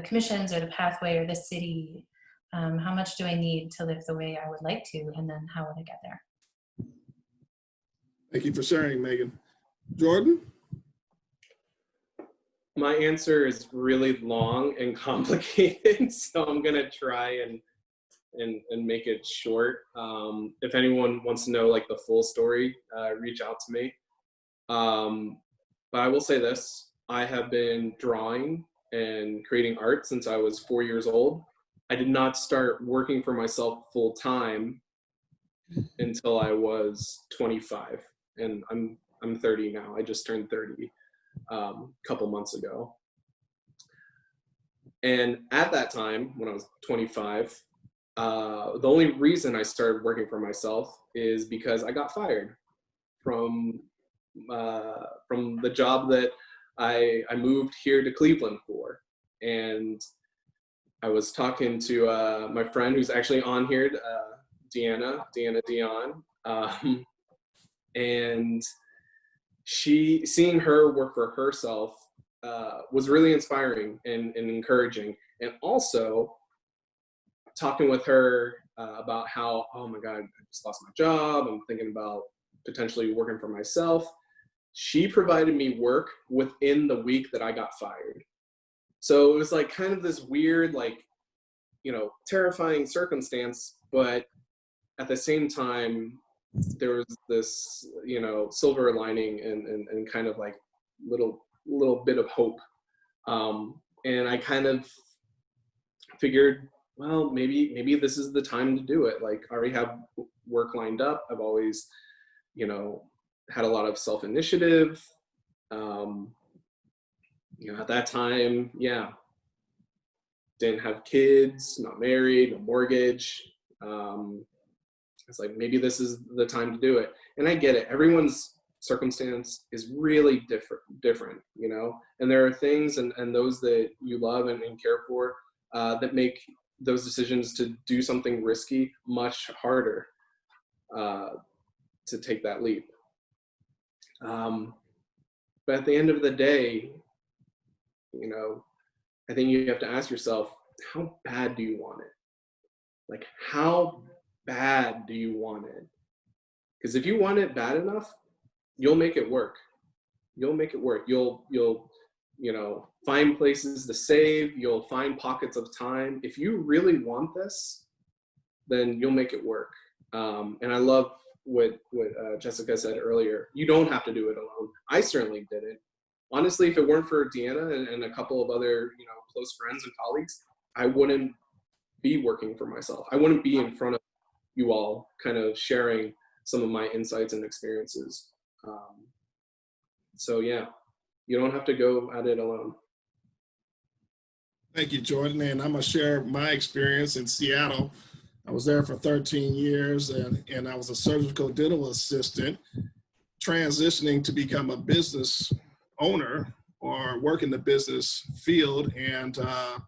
commissions or the pathway or the city. How much do I need to live the way I would like to, and then how would I get there? Thank you for sharing, Megan. Jordan? My answer is really long and complicated, so I'm gonna try and make it short. If anyone wants to know like the full story, reach out to me. But I will say this, I have been drawing and creating art since I was 4 years old. I did not start working for myself full time until I was 25, and I'm 30 now. I just turned 30 a couple months ago. And at that time, when I was 25, the only reason I started working for myself is because I got fired from the job that I moved here to Cleveland for. And I was talking to my friend who's actually on here, Deanna Dion, and seeing her work for herself was really inspiring and encouraging. And also talking with her about how, oh my God, I just lost my job. I'm thinking about potentially working for myself. She provided me work within the week that I got fired. So it was like kind of this weird, like, you know, terrifying circumstance, but at the same time, there was this, you know, silver lining and kind of like little bit of hope. And I kind of figured, well, maybe this is the time to do it. Like I already have work lined up. I've always, you know, had a lot of self-initiative. You know, at that time, yeah, didn't have kids, not married, no mortgage. It's like, maybe this is the time to do it. And I get it. Everyone's circumstance is really different, you know, and there are things and those that you love and care for that make those decisions to do something risky much harder to take that leap. But at the end of the day, you know, I think you have to ask yourself, how bad do you want it? Like, how bad do you want it? Because if you want it bad enough, you'll make it work. You'll make it work. You'll you know, find places to save. You'll find pockets of time. If you really want this, then you'll make it work. And I love what Jessica said earlier. You don't have to do it alone. I certainly didn't. Honestly, if it weren't for Deanna and a couple of other, you know, close friends and colleagues, I wouldn't be working for myself. I wouldn't be in front of you all kind of sharing some of my insights and experiences. So yeah, you don't have to go at it alone. Thank you, Jordan. And I'm gonna share my experience in Seattle. I was there for 13 years and I was a surgical dental assistant, transitioning to become a business owner or work in the business field. And I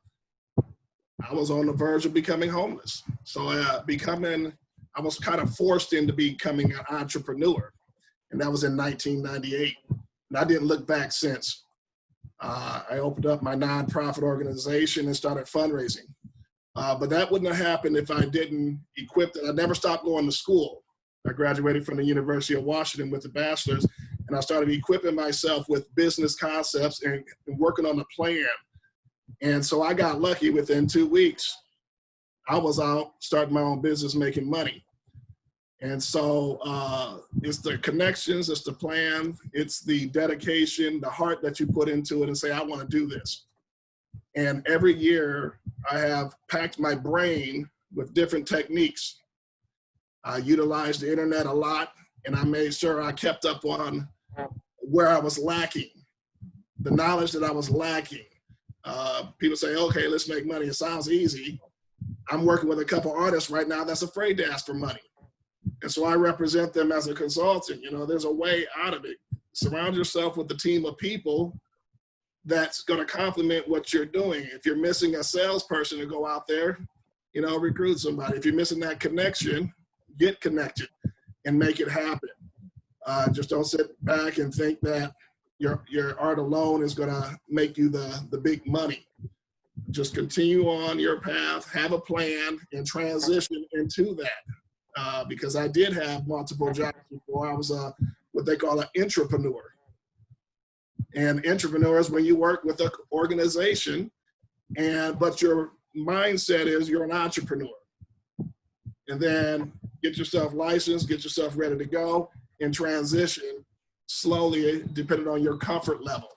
was on the verge of becoming homeless. So I was kind of forced into becoming an entrepreneur. And that was in 1998. And I didn't look back since. I opened up my nonprofit organization and started fundraising. But that wouldn't have happened if I didn't equip it. I never stopped going to school. I graduated from the University of Washington with a bachelor's, and I started equipping myself with business concepts and working on a plan. And so I got lucky. Within 2 weeks, I was out starting my own business, making money. And so it's the connections, it's the plan, it's the dedication, the heart that you put into it and say, I want to do this. And every year I have packed my brain with different techniques. I utilized the internet a lot, and I made sure I kept up on where I was lacking, the knowledge that I was lacking. People say, okay, let's make money. It sounds easy. I'm working with a couple artists right now that's afraid to ask for money. And so I represent them as a consultant. You know, there's a way out of it. Surround yourself with a team of people that's going to complement what you're doing. If you're missing a salesperson to go out there, you know, recruit somebody. If you're missing that connection, get connected and make it happen. Just don't sit back and think that your art alone is going to make you the big money. Just continue on your path, have a plan, and transition into that. Because I did have multiple jobs before. I was what they call an entrepreneur. And entrepreneurs, when you work with an organization, but your mindset is you're an entrepreneur. And then get yourself licensed, get yourself ready to go, and transition slowly, depending on your comfort level.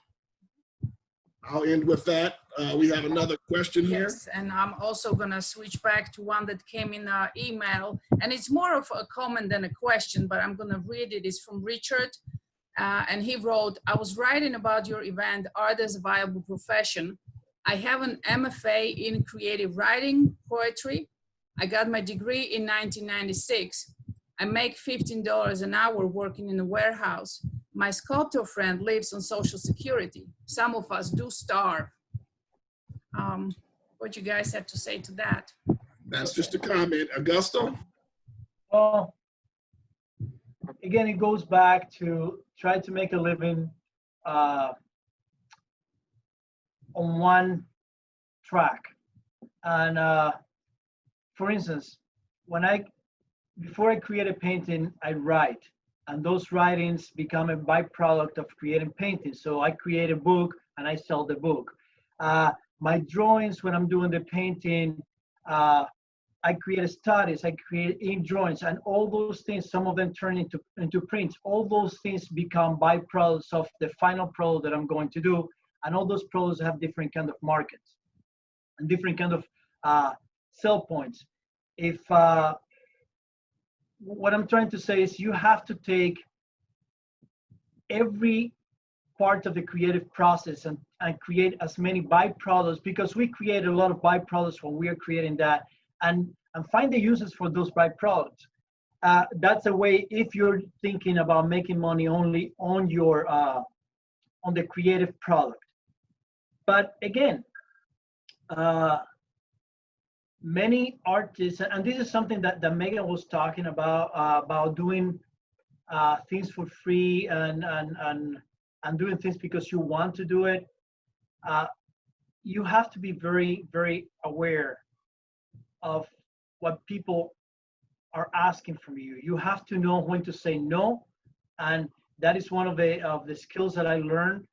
I'll end with that. We have another question here. Yes, and I'm also going to switch back to one that came in our email, and it's more of a comment than a question, but I'm going to read it. It's from Richard, and he wrote, I was writing about your event, Art as a Viable Profession. I have an MFA in creative writing, poetry. I got my degree in 1996. I make $15 an hour working in a warehouse. My sculptor friend lives on Social Security. Some of us do starve. What you guys have to say to that? That's just a comment. Augusto? Well, again, it goes back to try to make a living on one track. And for instance, before I create a painting, I write, and those writings become a byproduct of creating paintings. So I create a book and I sell the book. My drawings, when I'm doing the painting, I create studies, I create ink drawings, and all those things, some of them turn into prints. All those things become byproducts of the final product that I'm going to do. And all those products have different kind of markets and different kind of sell points. If what I'm trying to say is you have to take every part of the creative process and create as many byproducts, because we create a lot of byproducts when we are creating that, and find the uses for those byproducts. That's a way, if you're thinking about making money only on your on the creative product. But again, many artists, and this is something that Megan was talking about doing things for free and doing things because you want to do it. You have to be very, very aware of what people are asking from you. You have to know when to say no, and that is one of the skills that I learned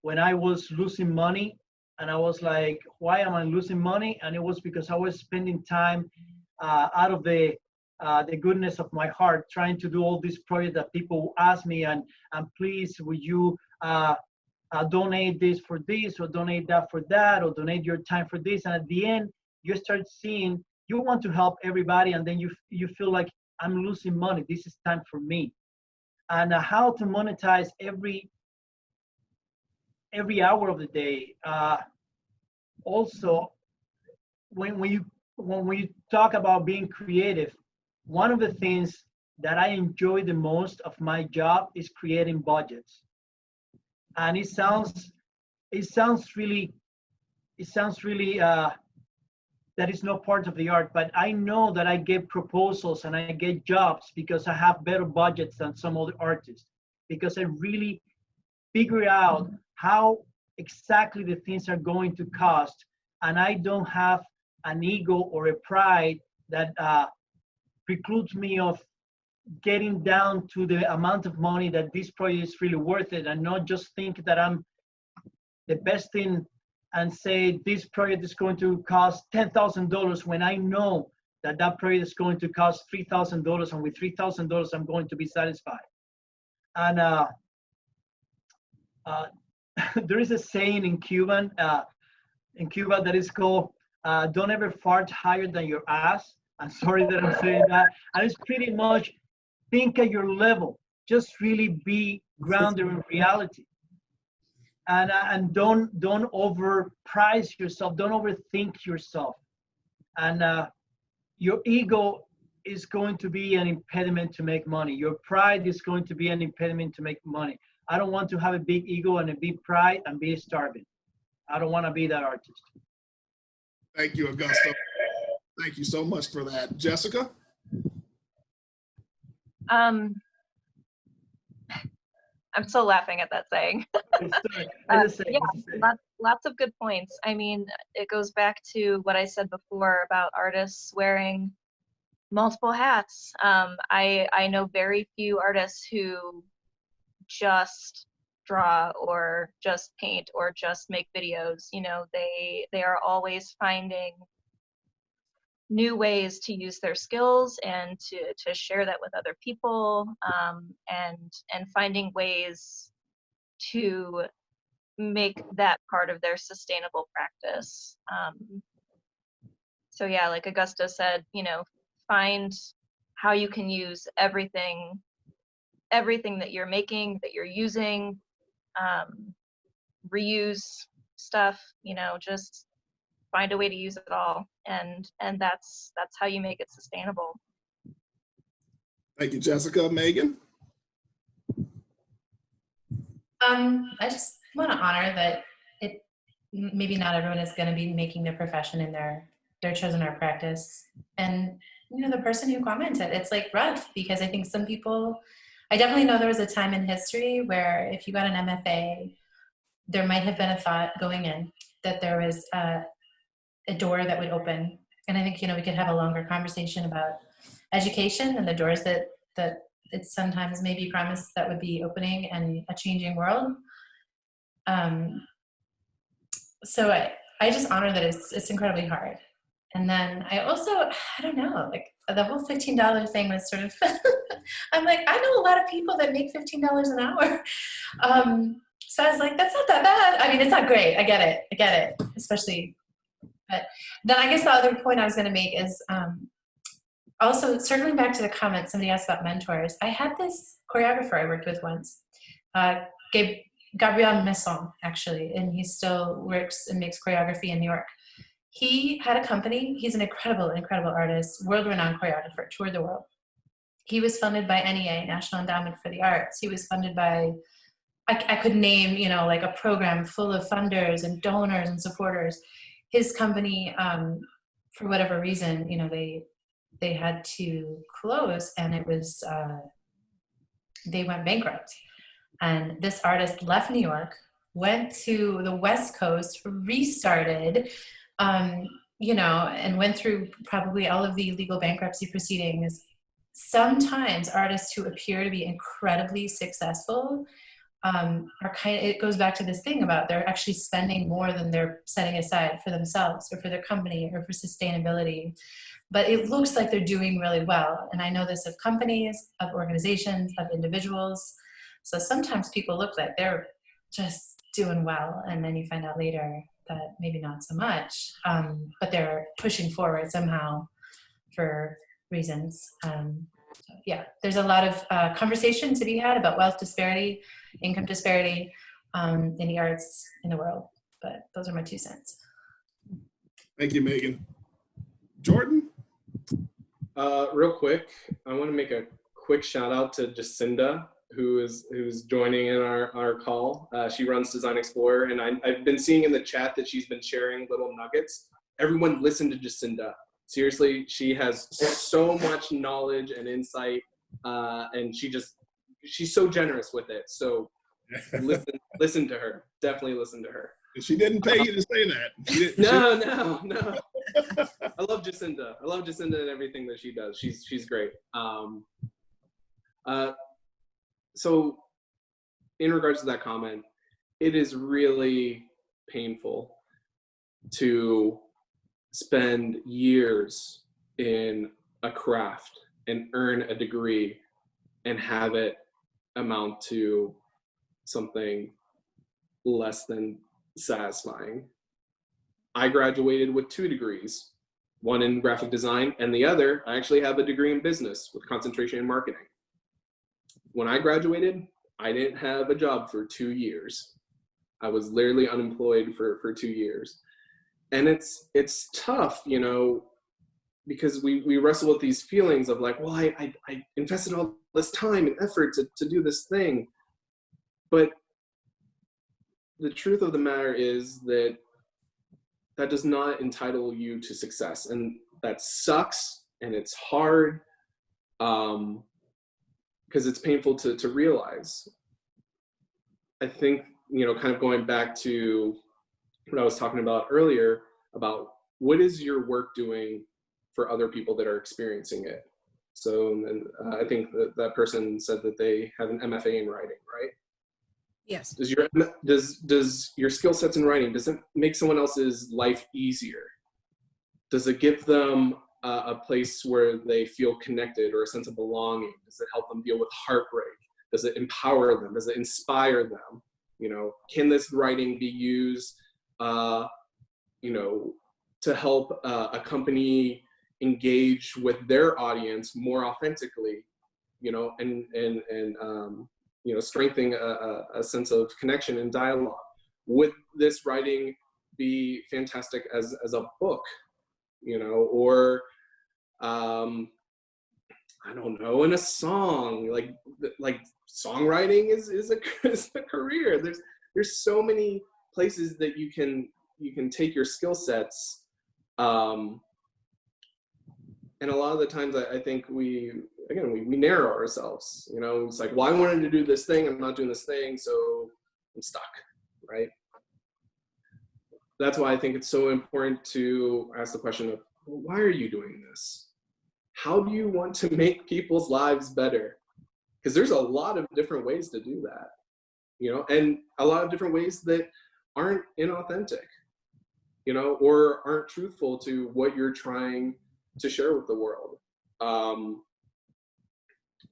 when I was losing money. And I was like, why am I losing money? And it was because I was spending time out of the goodness of my heart, trying to do all these projects that people ask me, and please, would you donate this for this, or donate that for that, or donate your time for this? And at the end, you start seeing, you want to help everybody, and then you feel like, I'm losing money. This is time for me. And how to monetize every hour of the day. Also, when we talk about being creative, one of the things that I enjoy the most of my job is creating budgets. And it sounds really that is not part of the art, but I know that I get proposals and I get jobs because I have better budgets than some other artists, because I really figure out how exactly the things are going to cost, and I don't have an ego or a pride that precludes me of getting down to the amount of money that this project is really worth it, and not just think that I'm the best thing and say this project is going to cost $10,000 when I know that that project is going to cost $3,000, and with $3,000 I'm going to be satisfied. And there is a saying in Cuba that is called "Don't ever fart higher than your ass." I'm sorry that I'm saying that, and it's pretty much think at your level. Just really be grounded in reality. And don't overprice yourself, don't overthink yourself, and your ego is going to be an impediment to make money. Your pride is going to be an impediment to make money. I don't want to have a big ego and a big pride and be starving. I don't want to be that artist. Thank you, Augusto. Thank you so much for that. Jessica? I'm still laughing at that saying. Lots of good points. I mean, it goes back to what I said before about artists wearing multiple hats. I know very few artists who just draw or just paint or just make videos. You know, they are always finding new ways to use their skills and to share that with other people, and finding ways to make that part of their sustainable practice. So yeah, like Augusto said, you know, find how you can use everything that you're making, that you're using, reuse stuff, you know, just find a way to use it all, and that's how you make it sustainable. Thank you, Jessica. Megan? I just want to honor that maybe not everyone is going to be making their profession in their chosen art practice. And, you know, the person who commented, it's like rough, because I think some people, I definitely know there was a time in history where if you got an MFA, there might have been a thought going in that there was a door that would open. And I think, you know, we could have a longer conversation about education and the doors that it's sometimes maybe promised that would be opening and a changing world. So I just honor that it's incredibly hard. And then I also, I don't know, like the whole $15 thing was sort of, I'm like, I know a lot of people that make $15 an hour. So I was like, that's not that bad. I mean, it's not great. I get it, especially. But then I guess the other point I was going to make is also circling back to the comment somebody asked about mentors. I had this choreographer I worked with once, Gabriel Messon, actually, and he still works and makes choreography in New York. He had a company. He's an incredible, incredible artist, world-renowned choreographer, toured the world. He was funded by NEA, National Endowment for the Arts. He was funded by, I could name, you know, like a program full of funders and donors and supporters. His company, for whatever reason, you know, they had to close, and it was, they went bankrupt. And this artist left New York, went to the West Coast, restarted, you know, and went through probably all of the legal bankruptcy proceedings. Sometimes artists who appear to be incredibly successful are kind of, it goes back to this thing about they're actually spending more than they're setting aside for themselves or for their company or for sustainability. But it looks like they're doing really well. And I know this of companies, of organizations, of individuals. So sometimes people look like they're just doing well, and then you find out later that maybe not so much, but they're pushing forward somehow for reasons. So yeah, there's a lot of conversation to be had about wealth disparity, income disparity in the arts in the world, but those are my 2 cents. Thank you, Megan. Jordan? Real quick, I want to make a quick shout out to Jacinda, who's joining in our call. She runs Design Explorer, and I've been seeing in the chat that she's been sharing little nuggets. Everyone listen to Jacinda. Seriously, she has so much knowledge and insight, and she's so generous with it. So listen to her. Definitely listen to her. She didn't pay you to say that. No. I love Jacinda. I love Jacinda and everything that she does. She's great. So in regards to that comment, it is really painful to spend years in a craft and earn a degree and have it amount to something less than satisfying. I graduated with 2 degrees, one in graphic design and the other, I actually have a degree in business with concentration in marketing. When I graduated, I didn't have a job for 2 years. I was literally unemployed for 2 years. And it's tough, you know, because we wrestle with these feelings of like, well, I invested all this time and effort to do this thing. But the truth of the matter is that that does not entitle you to success. And that sucks and it's hard because it's painful to realize. I think, you know, kind of going back to what I was talking about earlier about what is your work doing for other people that are experiencing it. So and I think that person said that they have an MFA in writing, right? Yes. Does your skill sets in writing, does it make someone else's life easier? Does it give them a place where they feel connected or a sense of belonging? Does it help them deal with heartbreak? Does it empower them? Does it inspire them? You know, can this writing be used, you know, to help a company engage with their audience more authentically, you know, and you know, strengthening a sense of connection and dialogue? Would this writing be fantastic as a book, you know, or I don't know, in a song? Like songwriting is a career. There's so many places that you can take your skill sets, and a lot of the times I think we narrow ourselves. You know, it's like, well, I wanted to do this thing, I'm not doing this thing, so I'm stuck, right? That's why I think it's so important to ask the question of, well, why are you doing this? How do you want to make people's lives better? Because there's a lot of different ways to do that, you know, and a lot of different ways that aren't inauthentic, you know, or aren't truthful to what you're trying to share with the world.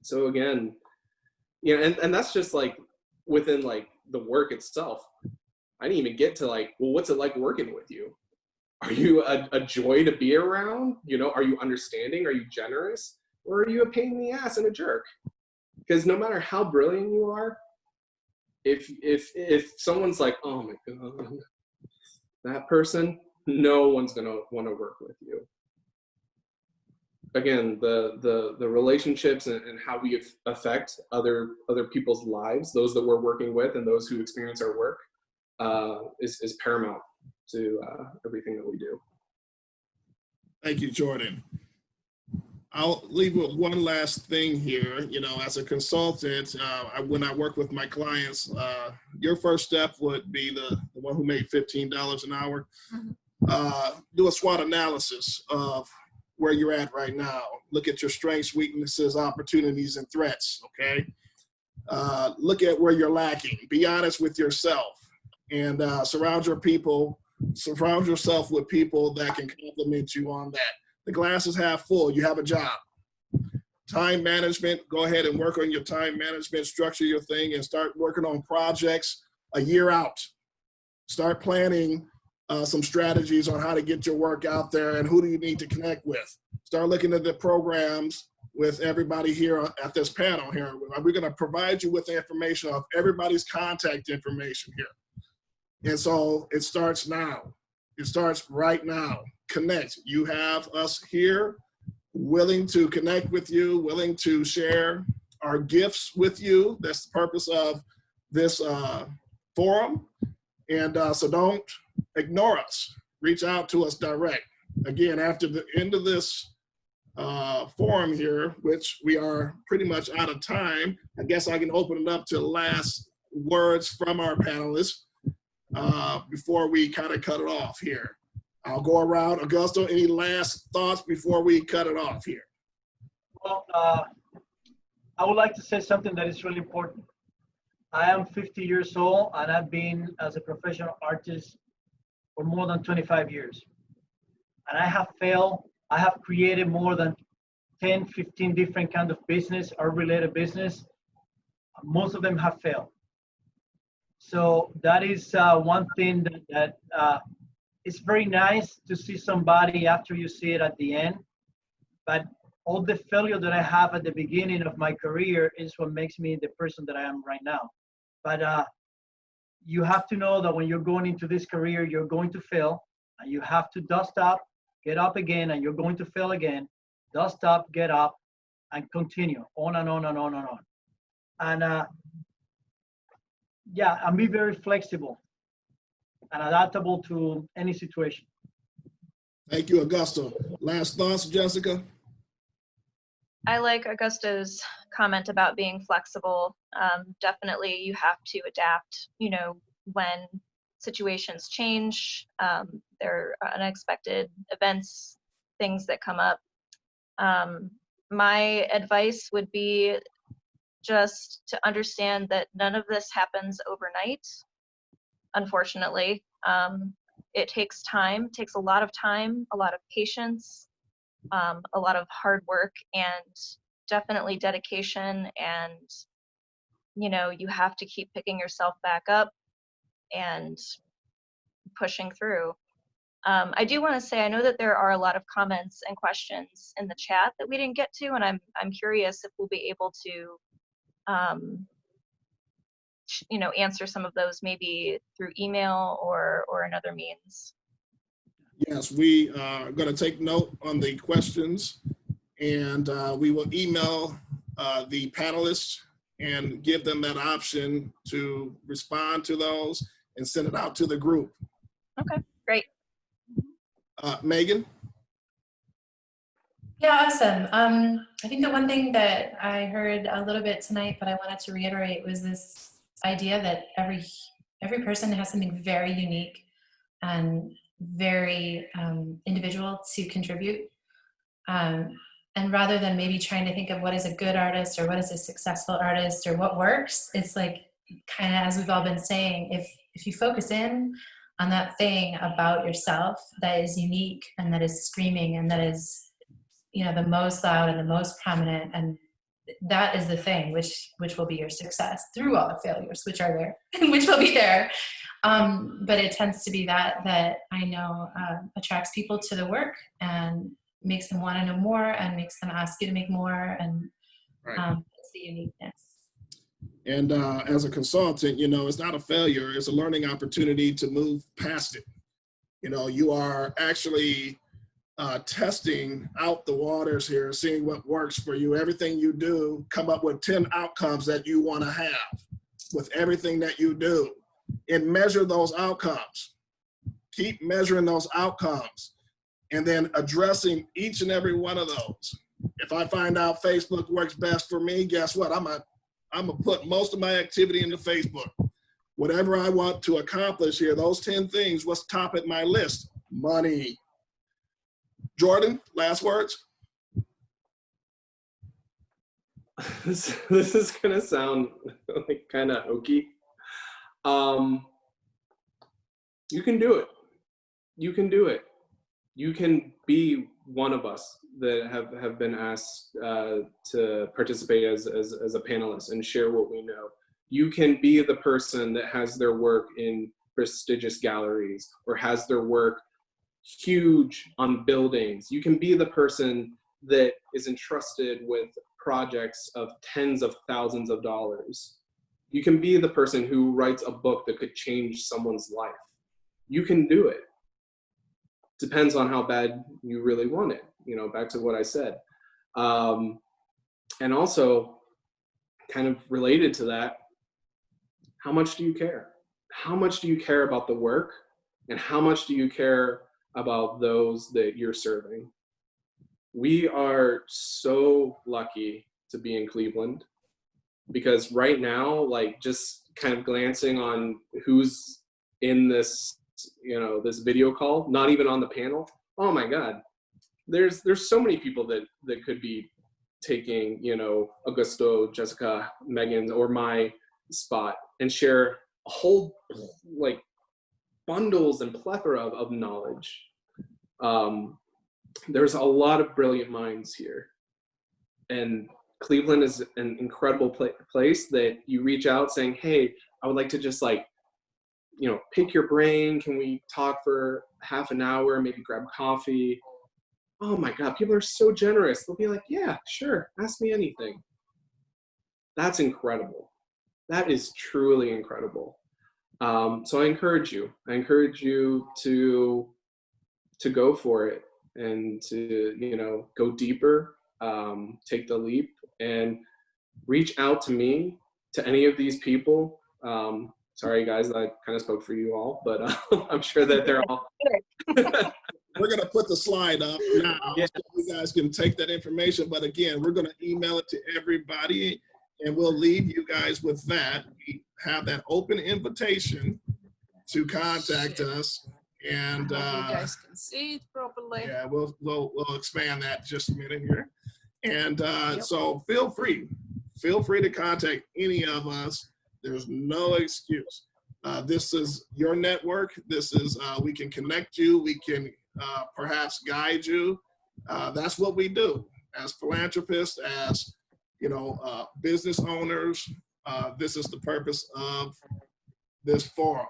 So again, you know, and that's just like within like the work itself. I didn't even get to like, well, what's it like working with you? Are you a joy to be around? You know, are you understanding? Are you generous? Or are you a pain in the ass and a jerk? Because no matter how brilliant you are, if someone's like, oh my God, that person, no one's gonna want to work with you. Again, the relationships and how we affect other people's lives, those that we're working with and those who experience our work, is paramount to everything that we do. Thank you, Jordan. I'll leave with one last thing here. You know, as a consultant, when I work with my clients, your first step would be the one who made $15 an hour. Do a SWOT analysis of where you're at right now. Look at your strengths, weaknesses, opportunities, and threats, okay? Look at where you're lacking. Be honest with yourself, and surround yourself with people that can compliment you on that. The glass is half full. You have a job. Time management, go ahead and work on your time management, structure your thing, and start working on projects a year out. Start planning some strategies on how to get your work out there and who do you need to connect with. Start looking at the programs with everybody here at this panel here. We're going to provide you with the information of everybody's contact information here. And so it starts now. It starts right now. Connect. You have us here willing to connect with you, willing to share our gifts with you. That's the purpose of this forum. And so don't ignore us. Reach out to us direct. Again, after the end of this forum here, which we are pretty much out of time, I guess I can open it up to last words from our panelists before we kind of cut it off here. I'll go around. Augusto, any last thoughts before we cut it off here? Well, I would like to say something that is really important. I am 50 years old and I've been as a professional artist for more than 25 years. And I have failed. I have created more than 10, 15 different kinds of business, art related business. Most of them have failed. So that is one thing that it's very nice to see somebody after you see it at the end. But all the failure that I have at the beginning of my career is what makes me the person that I am right now. But you have to know that when you're going into this career, you're going to fail, and you have to dust up, get up again, and you're going to fail again. Dust up, get up, and continue on and on and on and on. And yeah, and be very flexible and adaptable to any situation. Thank you, Augusto. Last thoughts, Jessica? I like Augusto's comment about being flexible. Definitely you have to adapt, you know, when situations change, there are unexpected events, things that come up. My advice would be just to understand that none of this happens overnight, unfortunately. It takes time, takes a lot of time, a lot of patience, a lot of hard work, and definitely dedication. And you know, you have to keep picking yourself back up and pushing through. I do want to say, I know that there are a lot of comments and questions in the chat that we didn't get to, and I'm curious if we'll be able to you know, answer some of those maybe through email or another means. Yes, we are going to take note on the questions, and we will email the panelists and give them that option to respond to those and send it out to the group. Okay, great. Megan? Yeah, awesome. I think the one thing that I heard a little bit tonight, but I wanted to reiterate, was this idea that every person has something very unique and very individual to contribute. And rather than maybe trying to think of what is a good artist or what is a successful artist or what works, it's like, kind of as we've all been saying, if you focus in on that thing about yourself that is unique and that is screaming and that is, you know, the most loud and the most prominent, and that is the thing which will be your success through all the failures which are there and which will be there. But it tends to be that I know attracts people to the work and makes them want to know more and makes them ask you to make more, and it's the uniqueness. And as a consultant, you know, it's not a failure, it's a learning opportunity to move past it. You know, you are actually testing out the waters here, seeing what works for you. Everything you do, come up with 10 outcomes that you want to have with everything that you do, and measure those outcomes. Keep measuring those outcomes and then addressing each and every one of those. If I find out Facebook works best for me, guess what? I'm gonna put most of my activity into Facebook. Whatever I want to accomplish here, those 10 things, what's top at my list? Money. Jordan, last words? This is gonna sound like kind of hokey. You can do it. You can do it. You can be one of us that have been asked to participate as a panelist and share what we know. You can be the person that has their work in prestigious galleries or has their work huge on buildings. You can be the person that is entrusted with projects of tens of thousands of dollars. You can be the person who writes a book that could change someone's life. You can do it. Depends on how bad you really want it. You know, back to what I said. And also, kind of related to that, how much do you care? How much do you care about the work? And how much do you care about those that you're serving? We are so lucky to be in Cleveland, because right now, like, just kind of glancing on who's in this, you know, this video call, not even on the panel. Oh my God, there's so many people that could be taking, you know, Augusto, Jessica, Megan's, or my spot and share a whole, like, bundles and plethora of knowledge. There's a lot of brilliant minds here. And Cleveland is an incredible place that you reach out saying, hey, I would like to just, like, you know, pick your brain. Can we talk for half an hour, maybe grab coffee? Oh my God, people are so generous. They'll be like, yeah, sure, ask me anything. That's incredible. That is truly incredible. So I encourage you to go for it and to, you know, go deeper, take the leap and reach out to me, to any of these people. Sorry guys, I kind of spoke for you all, but I'm sure that they're all. We're going to put the slide up now, Yeah. so you guys can take that information. But again, we're going to email it to everybody, and we'll leave you guys with that. We have that open invitation to contact us, and I hope you guys can see it properly. yeah, we'll expand that just a minute here. And Yep. so feel free to contact any of us. There's no excuse. This is your network. This is, we can connect you. We can perhaps guide you. That's what we do as philanthropists, as, you know, business owners. This is the purpose of this forum.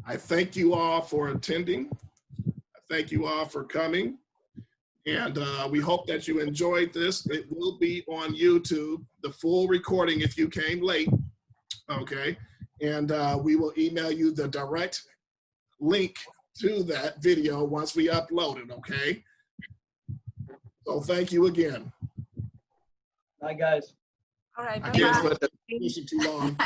I thank you all for attending. I thank you all for coming. And we hope that you enjoyed this. It will be on YouTube, the full recording if you came late, okay? And we will email you the direct link to that video once we upload it, okay? So thank you again. Bye, guys. All right, I can't bye-bye. let that listen too long.